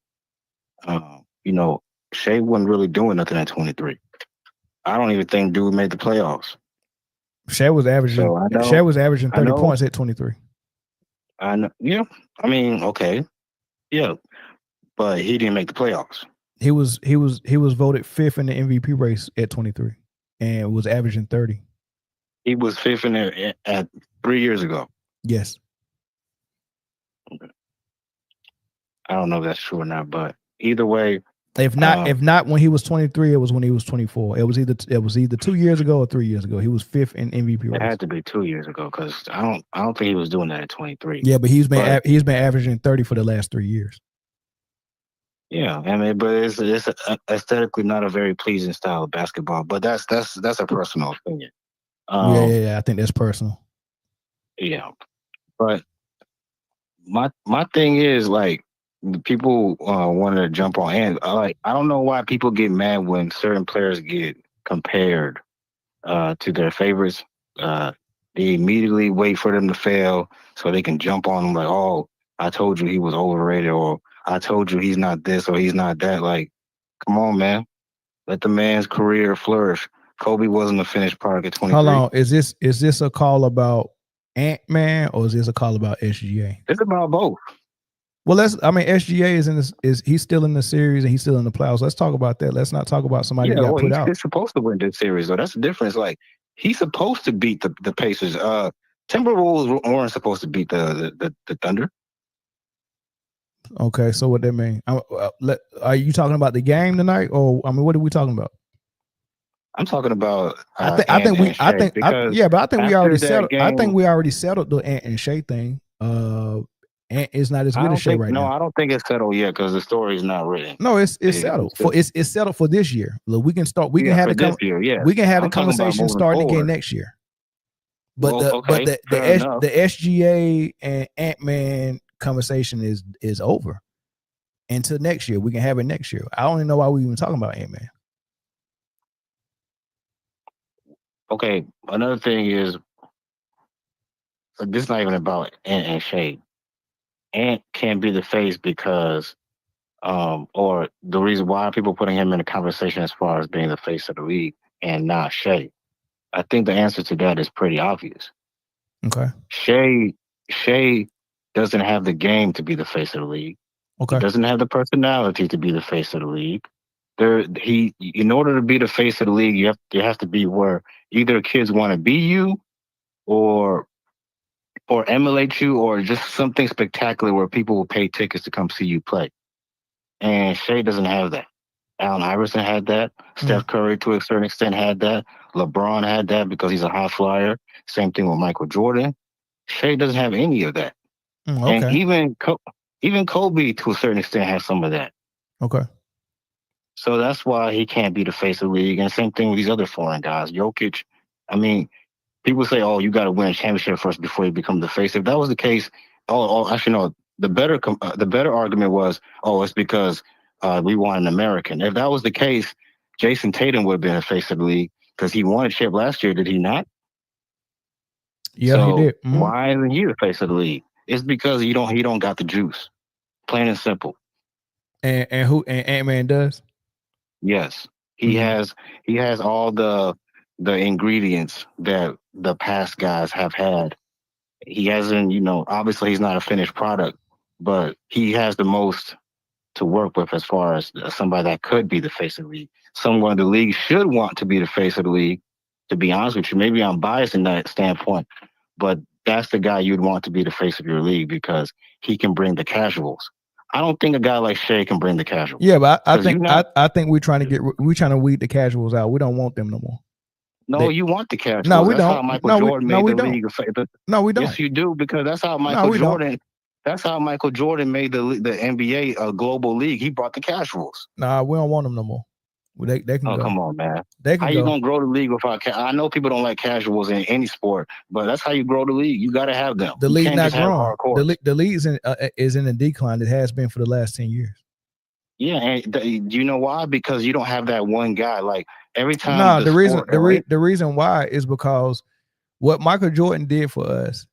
Shea wasn't really doing nothing at 23. I don't even think dude made the playoffs. Shea was averaging 30 points at 23. I know. Yeah. I mean, okay. Yeah. But he didn't make the playoffs. He was voted 5th in the MVP race at 23 and was averaging 30. He was 5th in there at 3 years ago. Yes. Okay. I don't know if that's true or not, but either way. If not when he was 23, it was when he was 24. It was either 2 years ago or 3 years ago. He was 5th in MVP race. It had to be 2 years ago because I don't think he was doing that at 23. Yeah, but he's been averaging 30 for the last 3 years. Yeah, I mean, but it's aesthetically not a very pleasing style of basketball. But that's a personal opinion. Yeah, I think that's personal. Yeah, but my thing is like people want to jump on Ant. I don't know why people get mad when certain players get compared to their favorites. They immediately wait for them to fail so they can jump on them like, oh, I told you he was overrated, or I told you he's not this or he's not that. Like, come on, man. Let the man's career flourish. Kobe wasn't a finished product at 23. Hold on. Is this a call about Ant-Man or is this a call about SGA? It's about both. Well, SGA he's still in the series and he's still in the playoffs. Let's talk about that. Let's not talk about somebody who got put out. He's supposed to win this series, though. That's the difference. Like, he's supposed to beat the Pacers. Timberwolves weren't supposed to beat the Thunder. Okay, so what that mean? Are you talking about the game tonight, or what are we talking about? I'm talking about. But I think we already settled. Game, I think we already settled the Ant and Shea thing. Ant is not as good as Shea right now. No, I don't think it's settled yet because the story is not written. No, it's settled. It's settled for this year. Look, we can start. We can have the conversation starting again next year. But the SGA and Ant-Man conversation is over until next year. We can have it next year. I don't even know why we even talking about Ant-Man. Okay, another thing is, this is not even about Ant and Shea. Ant can't be the face because, or the reason why people putting him in the conversation as far as being the face of the league and not Shea. I think the answer to that is pretty obvious. Okay. Shea doesn't have the game to be the face of the league. Okay. He doesn't have the personality to be the face of the league. In order to be the face of the league, you have to be where either kids want to be you, or emulate you, or just something spectacular where people will pay tickets to come see you play. And Shea doesn't have that. Allen Iverson had that. Steph Curry, to a certain extent, had that. LeBron had that because he's a high flyer. Same thing with Michael Jordan. Shea doesn't have any of that. Okay. And even Kobe, to a certain extent, has some of that. Okay. So that's why he can't be the face of the league. And same thing with these other foreign guys. Jokic, I mean, people say, "Oh, you got to win a championship first before you become the face." If that was the case, actually, no. The better argument was, "Oh, it's because we want an American." If that was the case, Jason Tatum would have been the face of the league because he won a chip last year. Did he not? Yeah, he did. Why isn't he the face of the league? It's because he don't got the juice. Plain and simple. And Ant-Man does? Yes, he has all the ingredients that the past guys have had. He hasn't, obviously he's not a finished product, but he has the most to work with as far as somebody that could be the face of the league. Someone the league should want to be the face of the league, to be honest with you. Maybe I'm biased in that standpoint, but that's the guy you'd want to be the face of your league because he can bring the casuals. I don't think a guy like Shea can bring the casuals. Yeah, but I think we're trying to weed the casuals out. We don't want them no more. No, you want the casuals. No, we that's don't. How Michael Jordan made the league. No, we don't. Yes, you do, because that's how Michael Jordan. That's how Michael Jordan made the NBA a global league. He brought the casuals. Nah, we don't want them no more. They can go. Come on, man. They can how you gonna grow the league without? I know people don't like casuals in any sport, but that's how you grow the league. You got to have them. The league not growing. The league is in a decline. It has been for the last 10 years. Yeah, and you know why? Because you don't have that one guy. Like every time. No, the reason why is because what Michael Jordan did for us.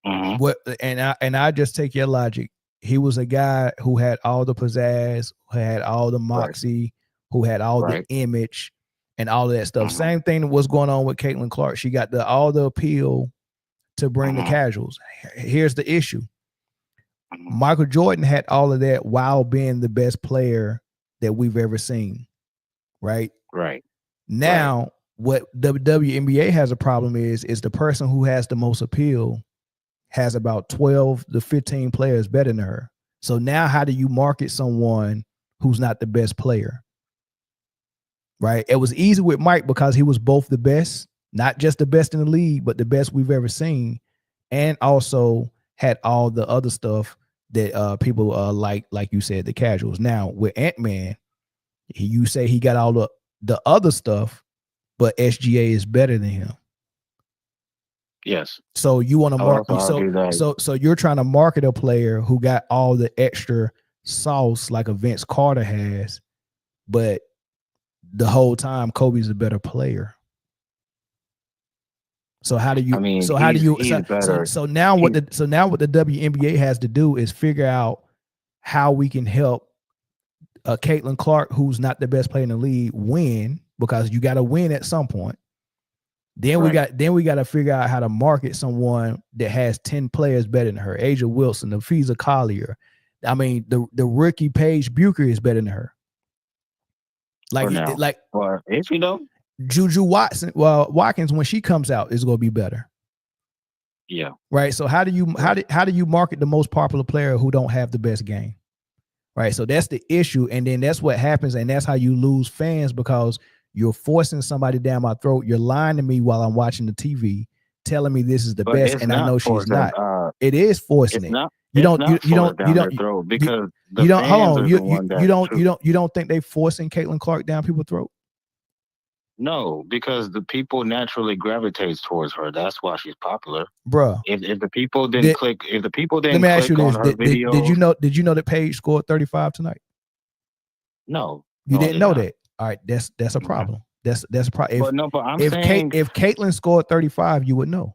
And I just take your logic. He was a guy who had all the pizzazz, who had all the moxie, who had all the image and all of that stuff. Same thing that was going on with Caitlin Clark. She got all the appeal to bring the casuals. Here's the issue. Michael Jordan had all of that while being the best player that we've ever seen. Right? Right. Now, what the WNBA has a problem is the person who has the most appeal has about 12 to 15 players better than her. So now how do you market someone who's not the best player? Right? It was easy with Mike because he was both the best, not just the best in the league, but the best we've ever seen, and also had all the other stuff that people like you said, the casuals. Now with Ant-Man, you say he got all the other stuff, but SGA is better than him. Yes. So you want to market. So you're trying to market a player who got all the extra sauce like a Vince Carter has, but the whole time Kobe's a better player. So how do you? So now what the WNBA has to do is figure out how we can help Caitlin Clark, who's not the best player in the league, win, because you got to win at some point. Then we got to figure out how to market someone that has 10 players better than her. Asia Wilson, the Physicality, I mean, the rookie Paige Bucher is better than her. For now. Or is she though? Juju Watkins, when she comes out, is going to be better. Yeah. Right. So how do you market the most popular player who don't have the best game? Right. So that's the issue. And then that's what happens. And that's how you lose fans, because you're forcing somebody down my throat. You're lying to me while I'm watching the TV, telling me this is the best. And I know she's not. It is forcing it. You don't think they forcing Caitlin Clark down people's throat? No, because the people naturally gravitates towards her. That's why she's popular, bruh. If the people didn't click, let me ask you this: did you know that Paige scored 35 tonight? No, you didn't know that. All right, that's a problem. That's a problem. If Caitlin scored 35, you would know.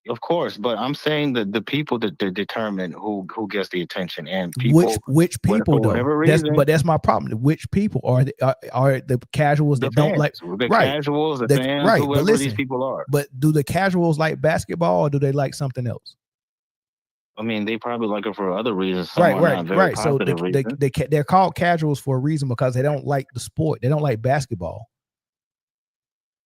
Of course, but I'm saying that the people that determine who gets the attention, and people, which people though. That's my problem. Which people are the casuals that don't like the casuals, the fans, right? Whoever but listen, these people are. But do the casuals like basketball, or do they like something else? I mean, they probably like it for other reasons. Right. So they're called casuals for a reason, because they don't like the sport. They don't like basketball.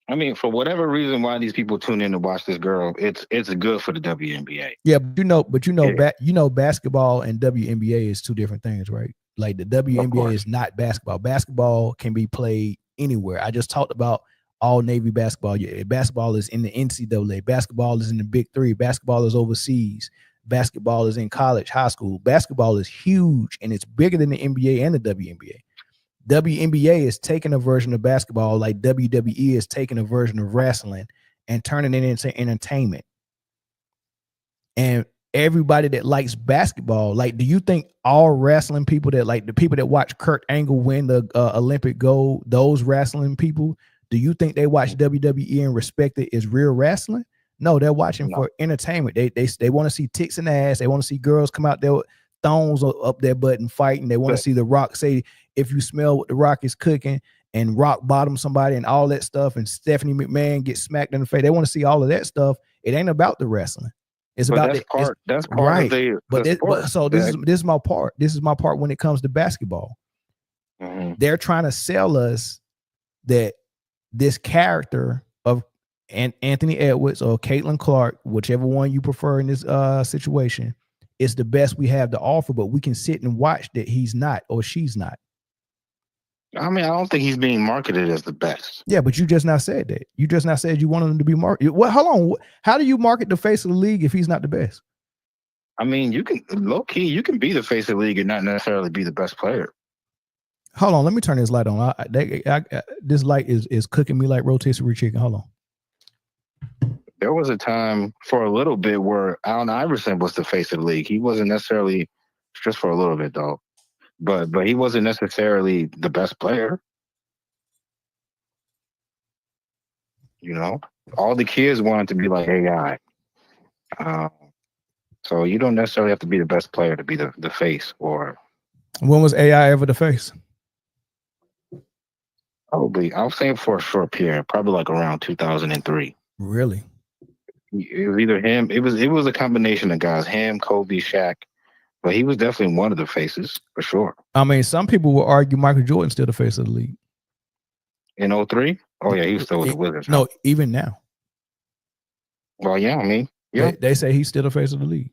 I mean, for whatever reason why these people tune in to watch this girl, it's good for the WNBA. Yeah, basketball and WNBA is two different things, right? Like the WNBA is not basketball. Basketball can be played anywhere. I just talked about all Navy basketball. Yeah, basketball is in the NCAA. Basketball is in the Big Three. Basketball is overseas. Basketball is in college, high school. Basketball is huge, and it's bigger than the NBA and the WNBA. WNBA is taking a version of basketball like WWE is taking a version of wrestling and turning it into entertainment. And everybody that likes basketball, like, do you think all wrestling people that like the people that watch Kurt Angle win the Olympic gold, those wrestling people, do you think they watch WWE and respect it as real wrestling? No, they're watching for entertainment. They want to see tits and ass. They want to see girls come out there with thongs up their butt and fighting. They want to see The Rock say, if you smell what The Rock is cooking, and Rock bottom somebody and all that stuff, and Stephanie McMahon gets smacked in the face. They want to see all of that stuff. It ain't about the wrestling. It's about that's part right. This is my part. This is my part when it comes to basketball. Mm-hmm. They're trying to sell us that this character of Anthony Edwards or Caitlin Clark, whichever one you prefer in this situation, is the best we have to offer, but we can sit and watch that he's not or she's not. I mean, I don't think he's being marketed as the best. Yeah, but you just now said that. You just now said you wanted him to be marketed. What? Hold on. How do you market the face of the league if he's not the best? I mean, you can low key, you can be the face of the league and not necessarily be the best player. Hold on, let me turn this light on. This light is cooking me like rotisserie chicken. Hold on. There was a time for a little bit where Allen Iverson was the face of the league. He wasn't necessarily, just for a little bit though, but he wasn't necessarily the best player. You know, all the kids wanted to be like AI. So you don't necessarily have to be the best player to be the face. Or when was AI ever the face? Probably, I was saying for a short period, probably like around 2003. Really? It was either him. It was a combination of guys. Him, Kobe, Shaq. But he was definitely one of the faces for sure. I mean, some people will argue Michael Jordan's still the face of the league. In 2003? Oh yeah, he was still with the Wizards. No, even now. Well, yeah, I mean, yeah. They say he's still the face of the league.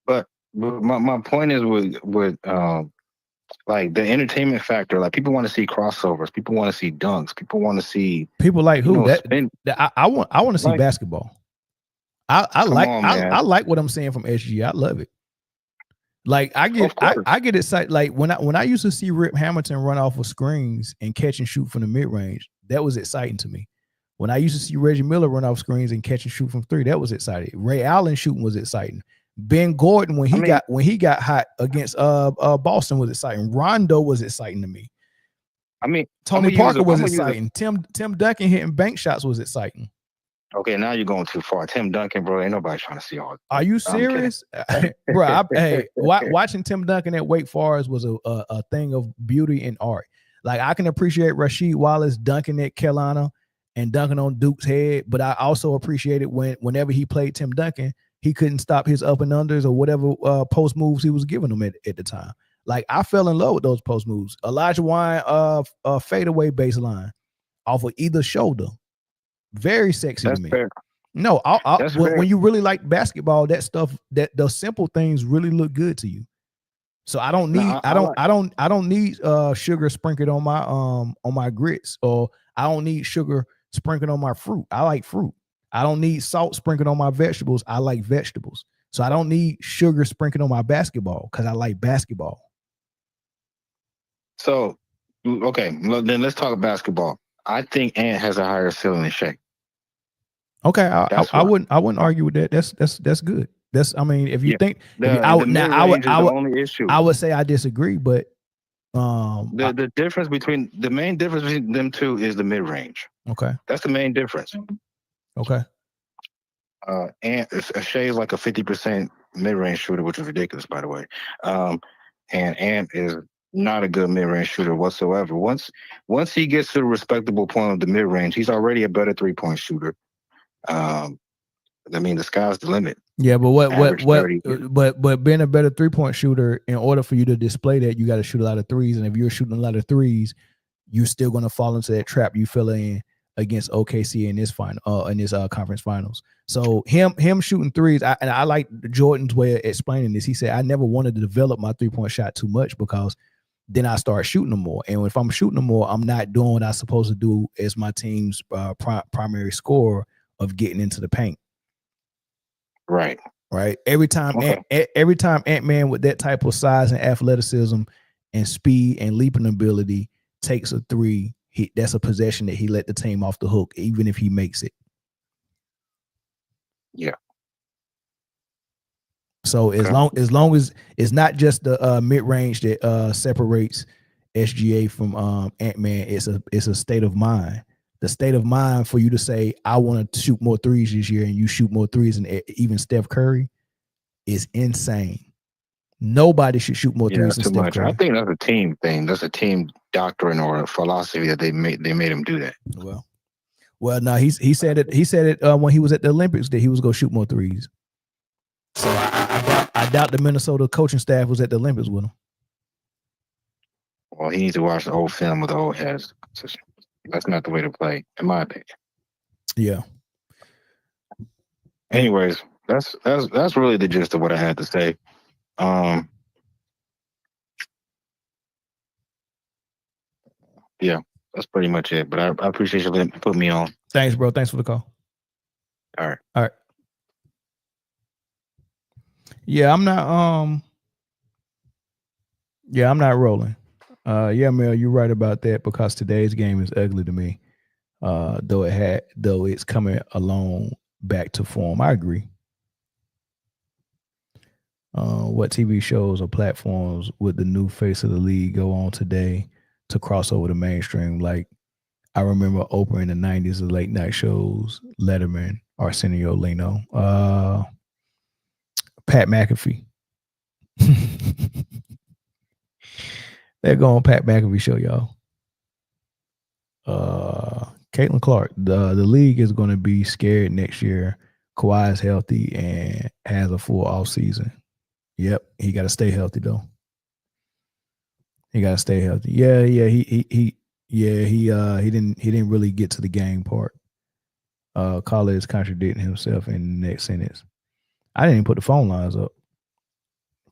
But my point is with like the entertainment factor, like people want to see crossovers, people want to see dunks, people want to see people like who I want to see basketball. I like what I'm seeing from SG. I love it. Like I get excited. Like when I used to see Rip Hamilton run off of screens and catch and shoot from the mid range, that was exciting to me. When I used to see Reggie Miller run off screens and catch and shoot from three, that was exciting. Ray Allen shooting was exciting. Ben Gordon when he got hot against Boston was exciting. Rondo was exciting to me. I mean, Tony Parker was exciting. Tim Duncan hitting bank shots was exciting. Okay, now you're going too far. Tim Duncan, bro, ain't nobody trying to see all. Are you serious, bro? Watching Tim Duncan at Wake Forest was a thing of beauty and art. Like I can appreciate Rasheed Wallace dunking at Carolina and dunking on Duke's head, but I also appreciated whenever he played Tim Duncan, he couldn't stop his up and unders or whatever post moves he was giving them at the time. Like, I fell in love with those post moves. Elijah Wine fadeaway baseline off of either shoulder. Very sexy That's to me. fair. No, That's fair. when you really like basketball, that stuff, that the simple things really look good to you. So I don't need I don't need sugar sprinkled on my grits, or I don't need sugar sprinkled on my fruit. I like fruit. I don't need salt sprinkled on my vegetables. I like vegetables. So I don't need sugar sprinkled on my basketball because I like basketball. So, okay, well, then let's talk basketball. I think Ant has a higher ceiling than Shea. Okay, I wouldn't argue with that. That's good. I mean, if you think I would say I disagree, but the difference between the main difference between them two is the mid range. Okay, that's the main difference. Okay. And Shea is like a 50% mid range shooter, which is ridiculous, by the way. And Ant is not a good mid range shooter whatsoever. Once he gets to the respectable point of the mid range, he's already a better 3-point shooter. I mean, the sky's the limit. Yeah, but being a better 3-point shooter, in order for you to display that, you got to shoot a lot of threes. And if you're shooting a lot of threes, you're still going to fall into that trap you fell in against OKC in this conference finals. So him shooting threes, I like Jordan's way of explaining this. He said, I never wanted to develop my 3-point shot too much because then I start shooting them more. And if I'm shooting them more, I'm not doing what I'm supposed to do as my team's primary scorer of getting into the paint. Right. Every time Ant-Man with that type of size and athleticism and speed and leaping ability takes a three, that's a possession that he let the team off the hook, even if he makes it. Yeah. So as long as it's not just the mid range that separates SGA from Ant-Man, it's a state of mind. The state of mind for you to say, I want to shoot more threes this year, and you shoot more threes than even Steph Curry, is insane. Nobody should shoot more threes than Steph Curry. I think that's a team thing. That's a team doctrine or a philosophy that they made him do that. Well, no, he said it. He said it when he was at the Olympics that he was going to shoot more threes. So I doubt the Minnesota coaching staff was at the Olympics with him. Well, he needs to watch the old film with the old heads. That's not the way to play, in my opinion. Yeah. Anyways, that's really the gist of what I had to say. Yeah, that's pretty much it. But I appreciate you letting put me on. Thanks, bro. Thanks for the call. All right. Yeah, I'm not. Yeah, I'm not rolling. Yeah, Mel, you're right about that because today's game is ugly to me. Though it's coming along back to form. I agree. What TV shows or platforms would the new face of the league go on today to cross over the mainstream? Like, I remember Oprah in the 90s, the late night shows, Letterman, Arsenio Leno, Pat McAfee. They're going Pat McAfee show, y'all. Caitlin Clark, the league is going to be scared next year. Kawhi is healthy and has a full off season. Yep, he got to stay healthy though. He got to stay healthy. Yeah. He didn't really get to the game part. Caller is contradicting himself in the next sentence. I didn't even put the phone lines up.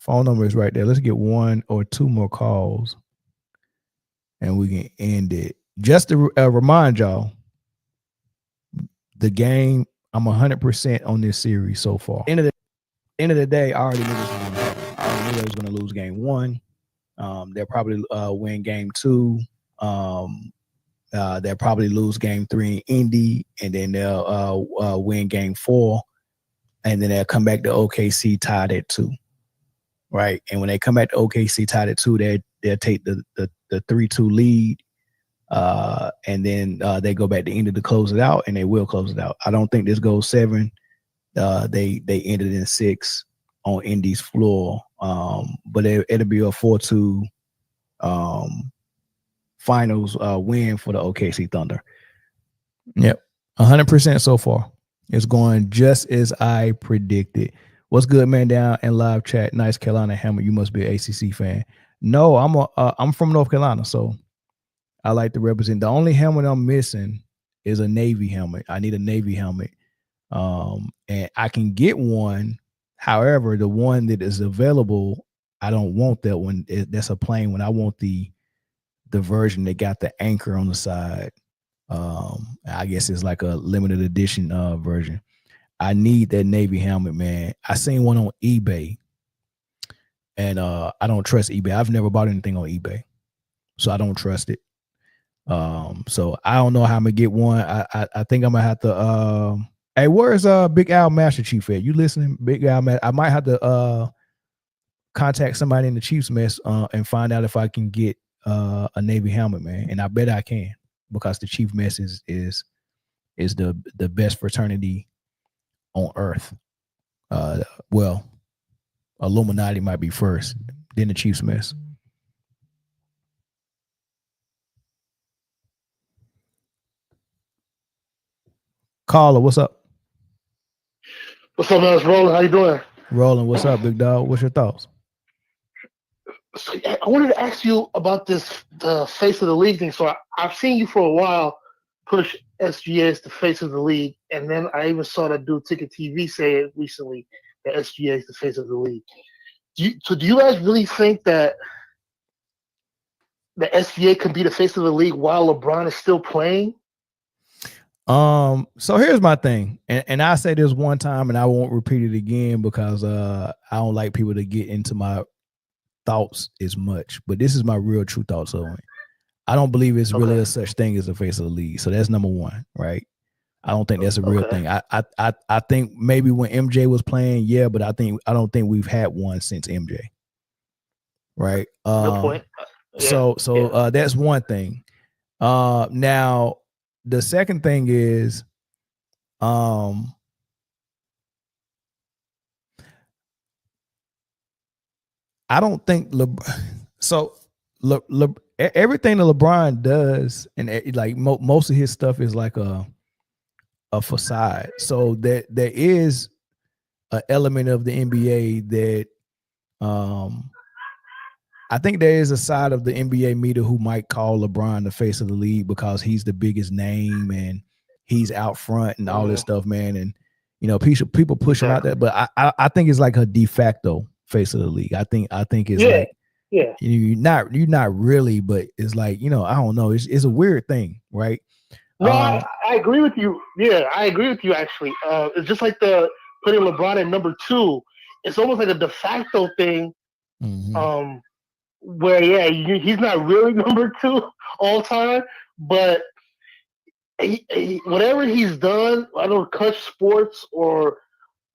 Phone number is right there. Let's get one or two more calls, and we can end it. Just to remind y'all, the game, I'm 100% on this series so far. End of the day, I already knew this was going to happen. I already knew they was going to lose game one. They'll probably win game two. They'll probably lose game three in Indy, and then they'll win game four, and then they'll come back to OKC tied at 2. Right, and when they come back to OKC tied at 2, they'll take the 3-2 lead, and then they go back to Indy to close it out, and they will close it out. I don't think this goes 7. They ended in 6 on Indy's floor, but it'll be a 4-2 finals win for the OKC Thunder. Yep, 100% so far. It's going just as I predicted. What's good, man? Down in live chat. Nice Carolina helmet. You must be an ACC fan. No, I'm from North Carolina, so I like to represent. The only helmet I'm missing is a Navy helmet. I need a Navy helmet, and I can get one. However, the one that is available, I don't want that one. That's a plain one. I want the version that got the anchor on the side. I guess it's like a limited edition version. I need that Navy helmet, man. I seen one on eBay, and I don't trust eBay. I've never bought anything on eBay, so I don't trust it. So I don't know how I'm gonna get one. I think I'm gonna have to. Hey, where's Big Al Master Chief at? You listening, Big Al? I might have to contact somebody in the Chiefs mess and find out if I can get a Navy helmet, man. And I bet I can, because the Chief mess is the best fraternity on earth. Well, Illuminati might be first, then the Chiefs mess. Carla, what's up? What's up, man? It's Roland. How you doing? Roland, what's up, big dog? What's your thoughts? So, I wanted to ask you about the face of the league thing. So I've seen you for a while push SGA as the face of the league, and then I even saw that dude Ticket TV say it recently that SGA is the face of the league. Do you guys really think that the SGA can be the face of the league while LeBron is still playing? So here's my thing, and I say this one time, and I won't repeat it again because I don't like people to get into my thoughts as much. But this is my real true thoughts on it. I don't believe it's really a such thing as a face of the league. So that's number one, right? I don't think that's a real thing. I think maybe when MJ was playing, yeah, but I don't think we've had one since MJ. Right. Good point. So that's one thing. Now the second thing is I don't think everything that LeBron does, and like most of his stuff is like a facade. So there is an element of the NBA that I think there is a side of the NBA media who might call LeBron the face of the league because he's the biggest name and he's out front and all this stuff, man. And people push him out there, but I think it's like a de facto face of the league. I think it's like you're not really, but it's like I don't know. It's a weird thing, right? No, I agree with you. Yeah, I agree with you. Actually, it's just like the putting LeBron at number 2. It's almost like a de facto thing. Mm-hmm. Where he's not really number 2 all time, but whatever he's done, I don't know, Clutch Sports or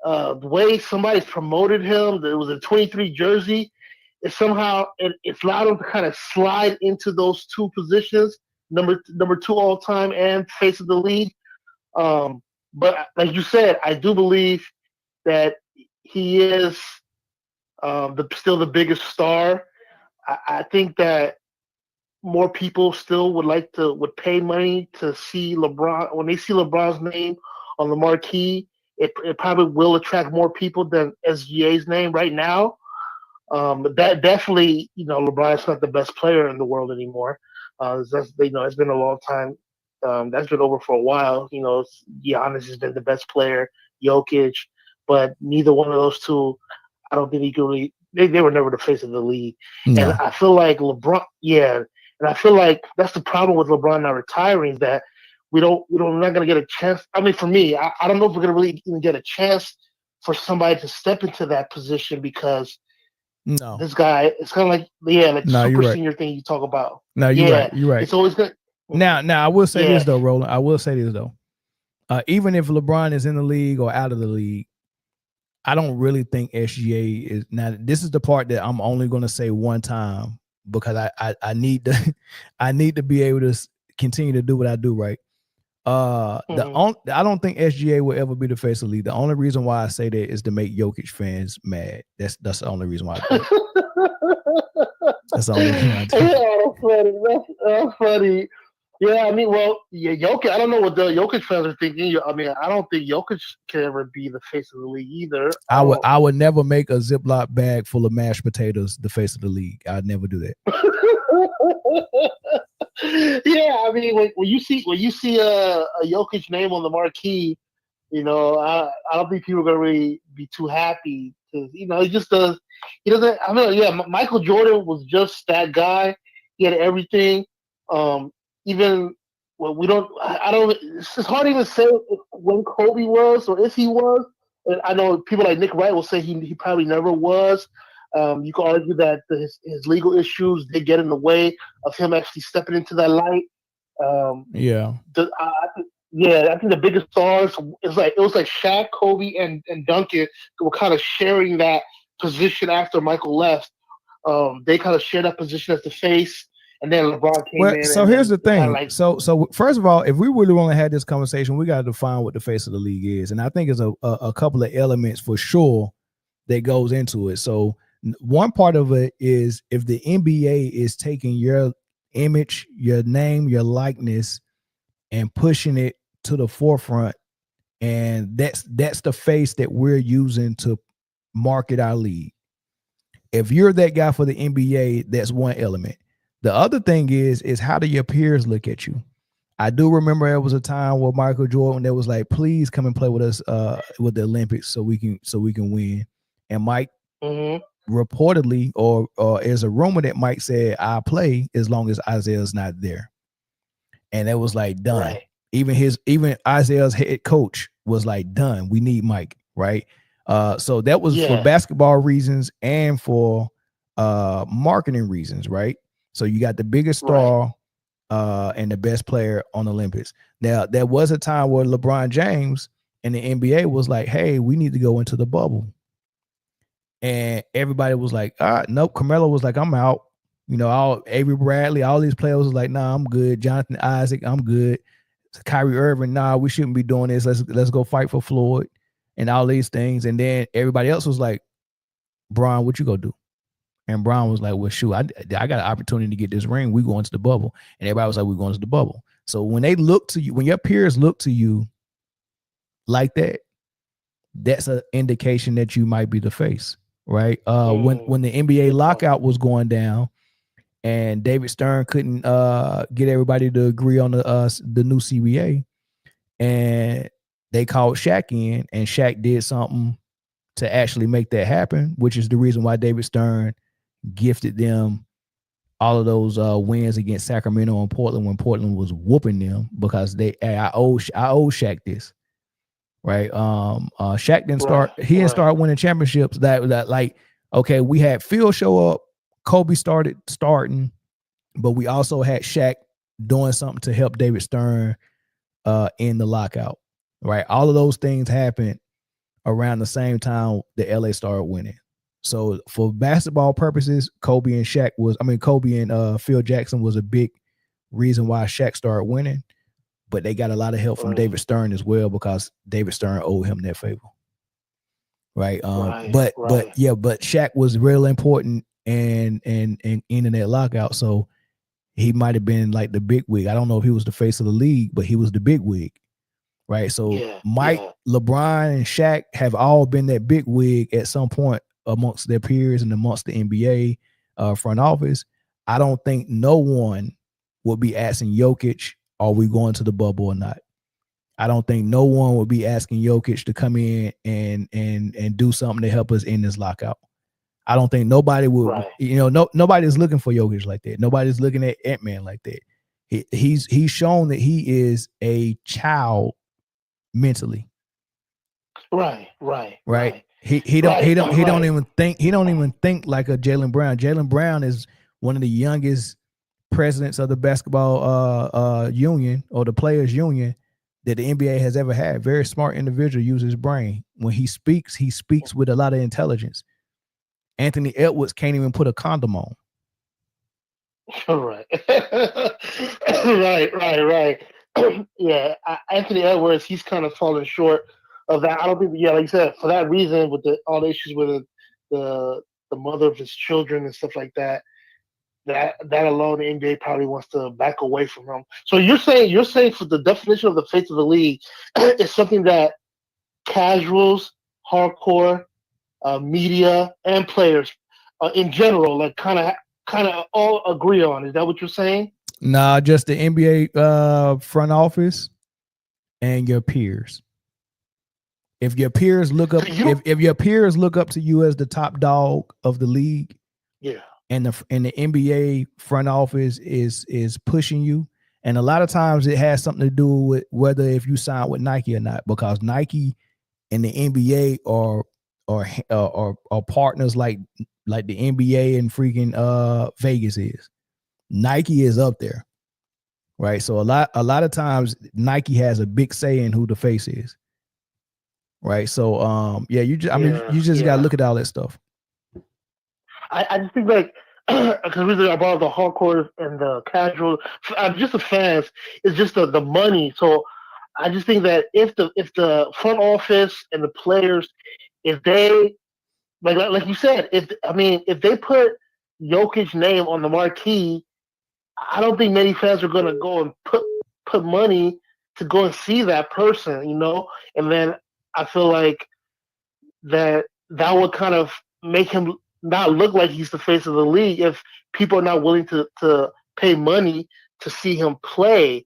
the way somebody's promoted him, that it was a 23 jersey, it's somehow it's allowed him to kind of slide into those 2 positions, number 2 all time and face of the league. But like you said, I do believe that he is still the biggest star. I think that more people still would pay money to see LeBron. When they see LeBron's name on the marquee, it probably will attract more people than SGA's name right now. But that definitely, LeBron's not the best player in the world anymore. It's been a long time. That's been over for a while. Giannis has been the best player, Jokic, but neither one of those two, I don't think he could really. They were never the face of the league. No. And I feel like LeBron, and I feel like that's the problem with LeBron not retiring, that we're not going to get a chance. I mean, for me, I don't know if we're going to really even get a chance for somebody to step into that position, because this guy, it's kind of like super senior thing you talk about. No, you're right. You're right. It's always good. Now, I will say this though, Roland. I will say this though. Even if LeBron is in the league or out of the league, I don't really think SGA is. Now, this is the part that I'm only going to say one time, because I need to be able to continue to do what I do, right? I don't think SGA will ever be the face of the league. The only reason why I say that is to make Jokic fans mad. That's the only reason why I do it. That's the only reason why I do it. Yeah, that's funny. Yeah, I mean, well, yeah, Jokic. I don't know what the Jokic fans are thinking. I mean, I don't think Jokic can ever be the face of the league either. I would never make a Ziploc bag full of mashed potatoes the face of the league. I'd never do that. Yeah, I mean, when you see a Jokic name on the marquee, I don't think people are gonna really be too happy because he just does. He doesn't. I mean, yeah, Michael Jordan was just that guy. He had everything. Even well, we don't. I don't. It's hard to even say when Kobe was or if he was. And I know people like Nick Wright will say he probably never was. You can argue that his legal issues did get in the way of him actually stepping into that light. Yeah. I think the biggest stars it was like Shaq, Kobe, and Duncan were kind of sharing that position after Michael left. They kind of shared that position as the face, and then LeBron came in. So here's the thing. So first of all, if we really want to have this conversation, we got to define what the face of the league is, and I think it's a couple of elements for sure that goes into it. So one part of it is if the NBA is taking your image, your name, your likeness, and pushing it to the forefront, and that's the face that we're using to market our league. If you're that guy for the NBA, that's one element. The other thing is how do your peers look at you? I do remember there was a time where Michael Jordan that was like, please come and play with us with the Olympics so we can win. And Mike reportedly, or there's a rumor that Mike said, I'll play as long as Isaiah's not there. And it was like done. Right. Even Isaiah's head coach was like done. We need Mike, right? So that was for basketball reasons and for marketing reasons, right? So you got the biggest star and the best player on Olympics. Now there was a time where LeBron James and the NBA was like, hey, we need to go into the bubble. And everybody was like, nope. Carmelo was like, I'm out. Avery Bradley, all these players was like, nah, I'm good. Jonathan Isaac, I'm good. Kyrie Irving, nah, we shouldn't be doing this. Let's go fight for Floyd and all these things. And then everybody else was like, Bron, what you gonna do? And Bron was like, well, shoot, I got an opportunity to get this ring. We going to the bubble. And everybody was like, we're going to the bubble. So when they look to you, when your peers look to you like that, that's an indication that you might be the face, right? When the NBA lockout was going down and David Stern couldn't get everybody to agree on the new CBA, and they called Shaq in, and Shaq did something to actually make that happen, which is the reason why David Stern gifted them all of those wins against Sacramento and Portland when Portland was whooping them, because I owe Shaq this, right? Shaq didn't start. He didn't start winning championships. That like, okay, we had Phil show up, Kobe started starting, but we also had Shaq doing something to help David Stern in the lockout, right? All of those things happened around the same time the LA started winning. So for basketball purposes, Kobe and Phil Jackson was a big reason why Shaq started winning, but they got a lot of help from David Stern as well, because David Stern owed him that favor. Right. But Shaq was real important and in that lockout. So he might have been like the big wig. I don't know if he was the face of the league, but he was the big wig. Right. So Mike, LeBron, and Shaq have all been that big wig at some point amongst their peers and amongst the NBA front office. I don't think no one would be asking Jokic, are we going to the bubble or not? I don't think no one would be asking Jokic to come in and do something to help us in this lockout. I don't think nobody would, nobody's looking for Jokic like that. Nobody's looking at Ant-Man like that. He's shown that he is a child mentally. Right. He don't even think like a Jaylen Brown. Jaylen Brown is one of the youngest presidents of the basketball union, or the players union, that the NBA has ever had. Very smart individual, uses his brain. When he speaks with a lot of intelligence. Anthony Edwards can't even put a condom on. Right. right. Yeah, Anthony Edwards, he's kind of fallen short of that. I don't think, like you said, for that reason, with all the issues with the mother of his children and stuff like that, that alone, the NBA probably wants to back away from him. So you're saying for the definition of the face of the league is something that casuals, hardcore, media, and players in general, like kind of all agree on. Is that what you're saying? Nah, just the NBA front office and your peers. If your peers look up, if your peers look up to you as the top dog of the league, yeah, and the NBA front office is pushing you, and a lot of times it has something to do with whether if you sign with Nike or not, because Nike and the NBA are partners like the NBA and freaking Vegas is. Nike is up there, right? So a lot of times Nike has a big say in who the face is, right? So you just gotta look at all that stuff. I just think like because really I brought up the hardcore and the casual. I'm just the fans. It's just the money. So I just think that if the front office and the players, if they like you said, if they put Jokic's name on the marquee, I don't think many fans are gonna go and put money to go and see that person, you know. And then I feel like that would kind of make him not look like he's the face of the league if people are not willing to pay money to see him play.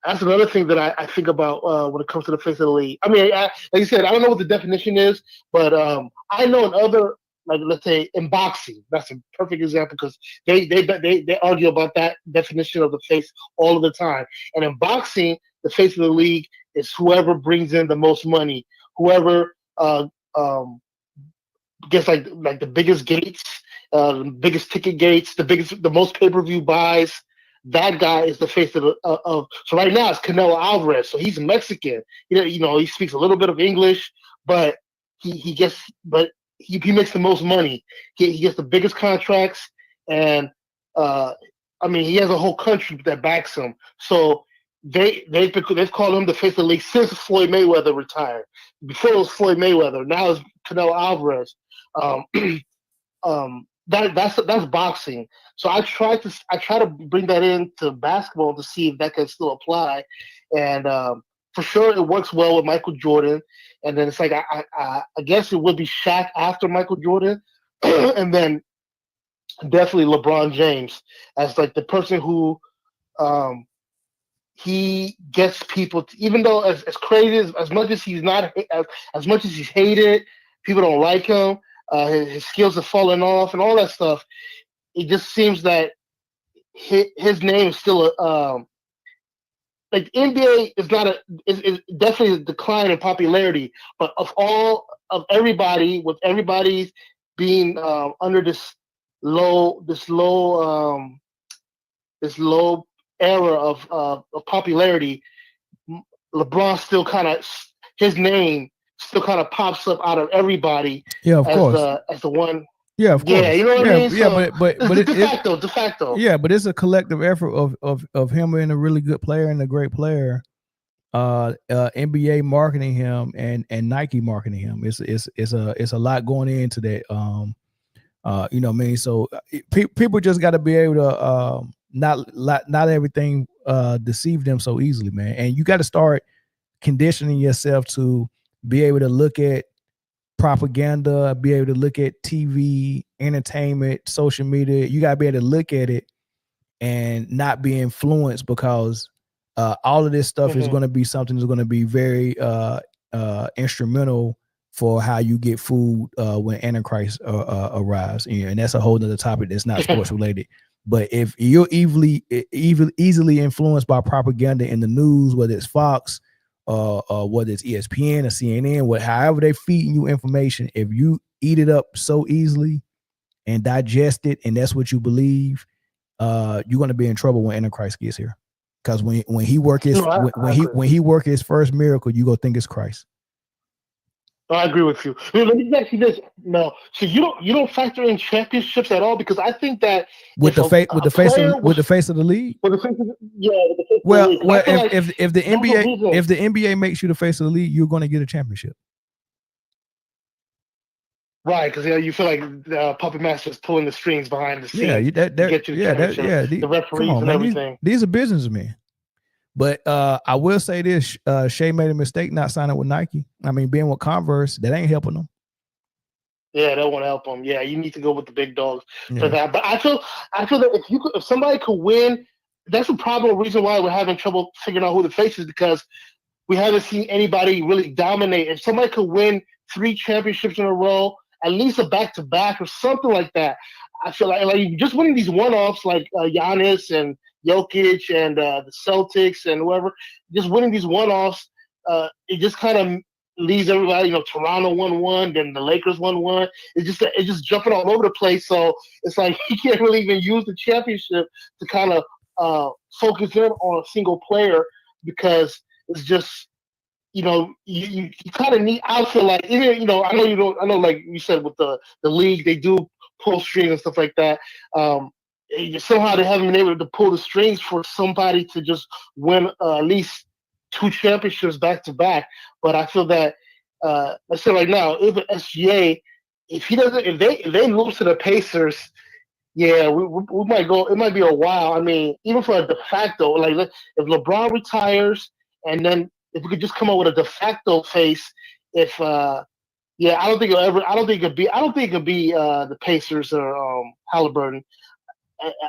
That's another thing that I think about when it comes to the face of the league. I mean, like you said, I don't know what the definition is, but I know in other, like let's say in boxing, that's a perfect example because they argue about that definition of the face all of the time. And in boxing, the face of the league is whoever brings in the most money, whoever gets like the biggest gates, the biggest ticket gates, the most pay-per-view buys. That guy is the face of so right now it's Canelo Alvarez. So he's Mexican. You know, he speaks a little bit of English, but he makes the most money. He gets the biggest contracts, and he has a whole country that backs him. So they've called him the face of the league since Floyd Mayweather retired. Before it was Floyd Mayweather, now it's Canelo Alvarez. That's boxing. So I try to bring that into basketball to see if that can still apply, and for sure it works well with Michael Jordan. And then it's like I guess it would be Shaq after Michael Jordan, and then definitely LeBron James as like the person who he gets people to, even though as crazy as much as he's not as much as he's hated, people don't like him. His skills have fallen off and all that stuff. It just seems that his name is still like NBA is definitely a decline in popularity. But of everybody, with everybody being under this low era of popularity, LeBron still kind of his name still kind of pops up out of everybody. Yeah, of course. As the one. Yeah, of course. Yeah, you know what I mean? Yeah, So, but de facto. Yeah, but it's a collective effort of him being a really good player and a great player. NBA marketing him and Nike marketing him. It's a lot going into that. You know what I mean? So people just got to be able to not everything deceive them so easily, man. And you got to start conditioning yourself to be able to look at propaganda, be able to look at TV, entertainment, social media. You got to be able to look at it and not be influenced, because all of this stuff is going to be something that's going to be very instrumental for how you get food when Antichrist arrives. And that's a whole nother topic that's not sports related. But if you're easily influenced by propaganda in the news, whether it's Fox, whether it's ESPN or CNN, however they're feeding you information, if you eat it up so easily and digest it, and that's what you believe, you're going to be in trouble when Antichrist gets here. Because when he work his first miracle, you go think it's Christ. I agree with you. Let me ask you this. No, so you don't factor in championships at all, because I think that with the face of the league. With the face of the league. Well, if the NBA makes you the face of the league, you're going to get a championship. Right, because you feel like the puppet master is pulling the strings behind the scenes Yeah, to get you the championship, the come referees on, and man. everything. These are businessmen. But I will say this: Shea made a mistake not signing with Nike. I mean, being with Converse, that ain't helping them. Yeah, that won't help them. Yeah, you need to go with the big dogs for Yeah. that. But I feel that if somebody could win, that's a problem. Reason why we're having trouble figuring out who the face is, because we haven't seen anybody really dominate. If somebody could win 3 championships in a row, at least a back-to-back or something like that, I feel like just winning these one-offs like Giannis and Jokic and the Celtics and whoever, just winning these one-offs, it just kind of leaves everybody. Toronto won one, then the Lakers won one. It's just jumping all over the place. So it's like you can't really even use the championship to kind of focus in on a single player, because it's just, you kind of need. I feel like, even, I know you don't. I know, like you said, with the league, they do pull strings and stuff like that. Somehow they haven't been able to pull the strings for somebody to just win at least 2 championships back to back. But I feel that, let's say right now, if SGA, if they lose to the Pacers, yeah, we might go. It might be a while. I mean, even for a de facto, like if LeBron retires, and then if we could just come up with a de facto face, yeah, I don't think it'll ever. I don't think it could be the Pacers or Halliburton.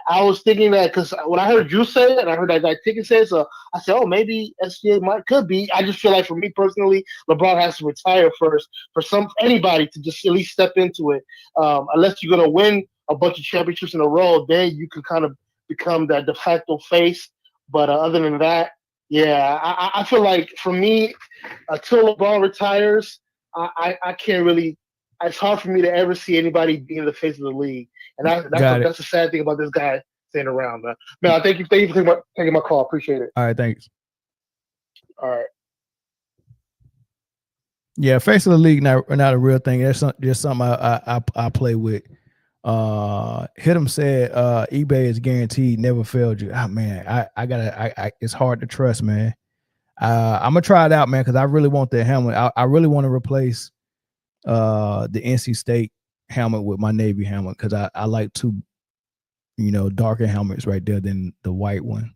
I was thinking that, because when I heard you say it and I heard that guy Ticket say it, so I said, oh, maybe SGA could be. I just feel like, for me personally, LeBron has to retire first for anybody to just at least step into it. Unless you're gonna win a bunch of championships in a row, then you can kind of become that de facto face. But other than that, yeah, I feel like, for me, until LeBron retires, I can't really. It's hard for me to ever see anybody being the face of the league, and that's a sad thing about this guy staying around, man. Man, thank you for taking my call. Appreciate it. All right, thanks. All right. Yeah, face of the league not a real thing. That's just something I play with. Hit said eBay is guaranteed, never failed you. Oh man, I gotta it's hard to trust, man. I'm gonna try it out, man, because I really want that helmet. I really want to replace the NC State helmet with my Navy helmet, because I like 2 darker helmets right there than the white one.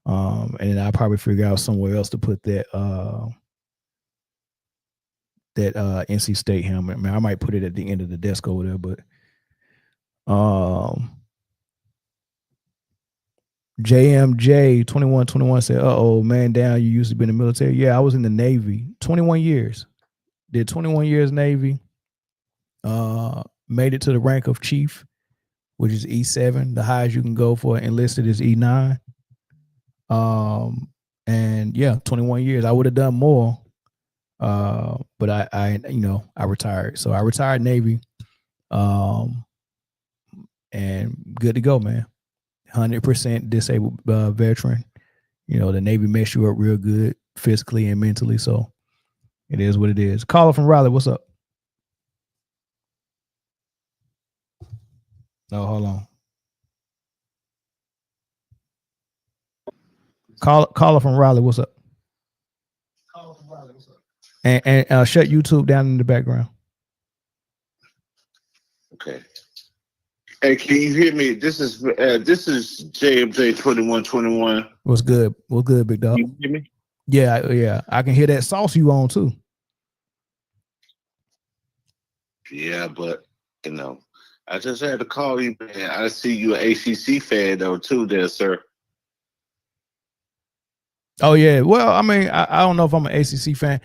And then I'll probably figure out somewhere else to put that NC State helmet. Man, I might put it at the end of the desk over there, but JMJ 2121 said, "Uh-oh, man down, you used to be in the military." Yeah, I was in the Navy 21 years. Did 21 years Navy. Made it to the rank of chief, which is E7. The highest you can go for enlisted is E9. And yeah, 21 years. I would have done more. But I retired. So I retired Navy. And good to go, man. 100% disabled veteran. The Navy messed you up real good physically and mentally. So it is what it is. Caller from Raleigh, what's up? No, hold on. Caller from Raleigh, what's up? And shut YouTube down in the background. Okay. Hey, can you hear me? This is JMJ 2121. What's good? What's good, big dog? You hear me? Yeah. I can hear that sauce you on too. Yeah, but I just had to call you, man. I see you an ACC fan though too, there, sir. Oh yeah. Well, I mean, I don't know if I'm an ACC fan.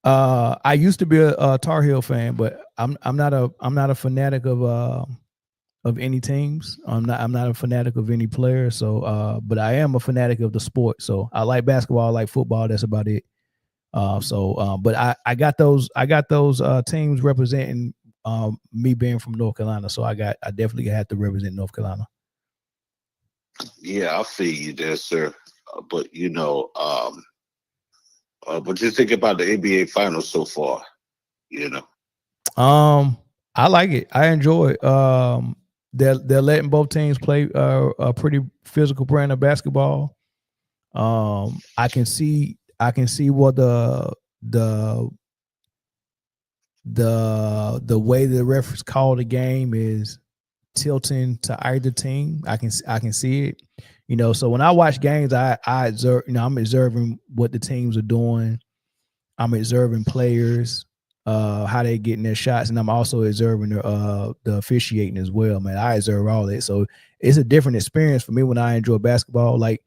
I used to be a Tar Heel fan, but I'm not a fanatic of any teams. I'm not a fanatic of any player. So, but I am a fanatic of the sport. So I like basketball, I like football. That's about it. But I got those teams representing me being from North Carolina. So I definitely have to represent North Carolina. Yeah, I'll feel you there, sir. But but just think about the NBA Finals so far. I like it. I enjoy it. They're letting both teams play a pretty physical brand of basketball. I can see what the the way the referees call the game is tilting to either team. I can see it. You know, so when I watch games, I observe, you know, I'm observing what the teams are doing. I'm observing players, how they getting their shots, and I'm also observing the officiating as well, man. I observe all that. So it's a different experience for me when I enjoy basketball. Like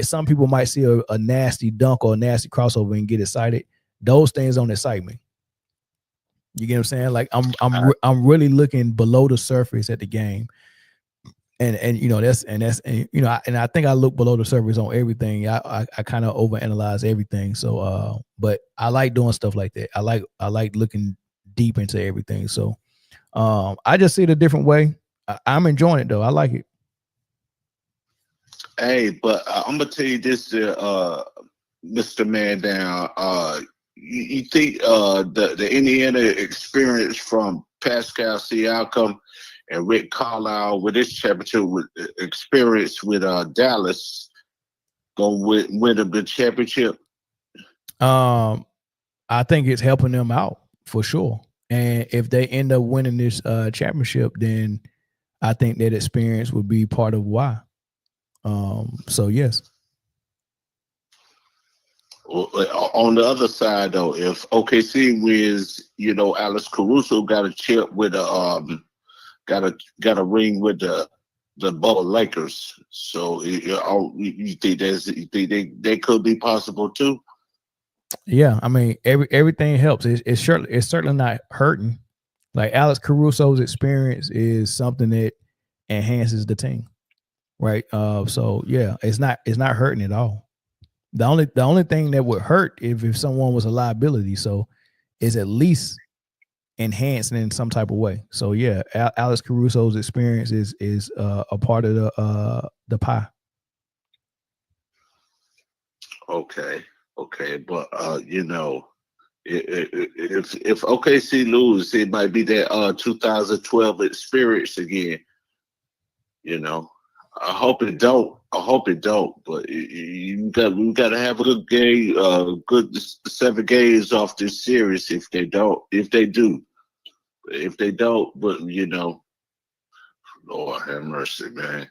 some people might see a nasty dunk or a nasty crossover and get excited. Those things don't excite me. You get what I'm saying? Like I'm really looking below the surface at the game. And you know that's you know I think I look below the surface on everything. I kind of overanalyze everything. So but I like doing stuff like that. I like looking deep into everything. So I just see it a different way. I'm enjoying it though. I like it. Hey, but I'm gonna tell you this, Mr. Man Down. You think the Indiana experience from Pascal Siakam and Rick Carlisle with his championship experience with Dallas gonna win them the championship? I think it's helping them out for sure. And if they end up winning this championship, then I think that experience would be part of why. So yes. On the other side, though, if OKC wins, you know, Alex Caruso got a chip with got a ring with the Bubble Lakers. So you think they could be possible too? Yeah, I mean everything helps. It's certainly not hurting. Like Alex Caruso's experience is something that enhances the team, right? So yeah, it's not hurting at all. The only thing that would hurt if someone was a liability. So is at least enhancing in some type of way. So yeah, Alex Caruso's experience is a part of the pie. Okay, but you know, if OKC lose, it might be that 2012 experience again. You know, I hope it don't. But we got to have a good game, good 7 games off this series. If they don't, but you know, Lord have mercy, man.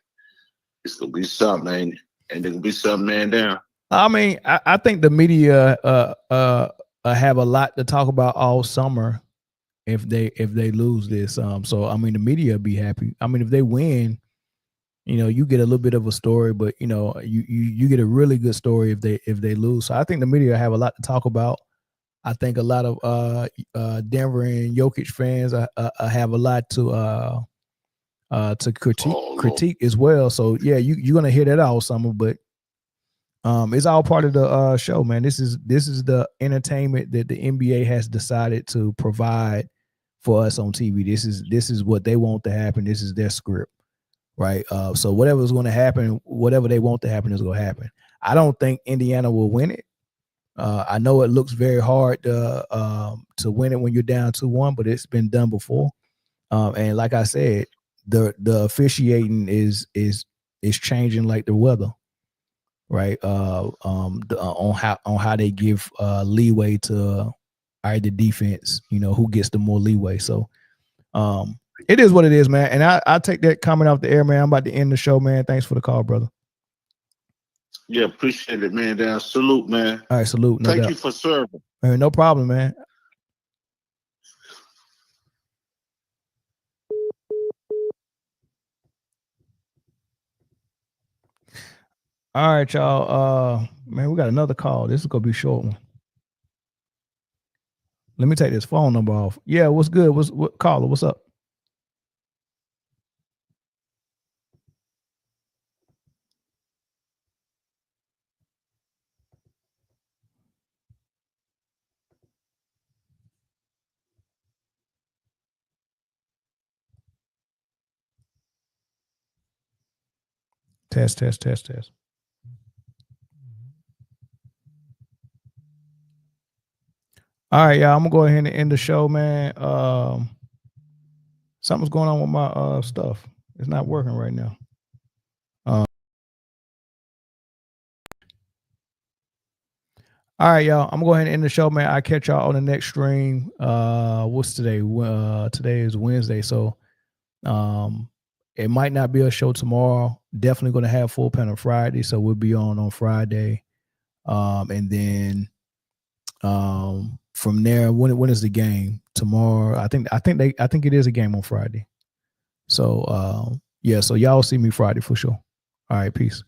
It's gonna be something, ain't it? And there gonna be something, man, down. I mean, I think the media have a lot to talk about all summer if they lose this. So I mean, the media will be happy. I mean, if they win, you know, you get a little bit of a story, but you know, you get a really good story if they lose. So I think the media have a lot to talk about. I think a lot of Denver and Jokic fans have a lot to critique as well. So yeah, you're gonna hear that all summer, but it's all part of the show, man. This is the entertainment that the NBA has decided to provide for us on TV. This is what they want to happen. This is their script, right? So whatever's going to happen, whatever they want to happen is going to happen. I don't think Indiana will win it. I know it looks very hard to win it when you're down 2-1, but it's been done before. And like I said, the officiating is changing like the weather. Right, on how they give leeway to either defense, you know, who gets the more leeway. So, it is what it is, man. And I take that comment off the air, man. I'm about to end the show, man. Thanks for the call, brother. Yeah, appreciate it, man. Down, salute, man. All right, salute. No Thank doubt. you for serving. No problem, man. All right, y'all. Man, we got another call. This is gonna be a short one. Let me take this phone number off. Yeah, what's good? What caller? What's up? Test. All right, y'all. I'm gonna go ahead and end the show, man. Something's going on with my stuff. It's not working right now. All right, y'all. I'm going to go ahead and end the show, man. I'll catch y'all on the next stream. What's today? Today is Wednesday, so it might not be a show tomorrow. Definitely going to have full panel Friday, so we'll be on Friday. And then from there, when is the game? Tomorrow. I think it is a game on Friday. So yeah, so y'all see me Friday for sure. All right, peace.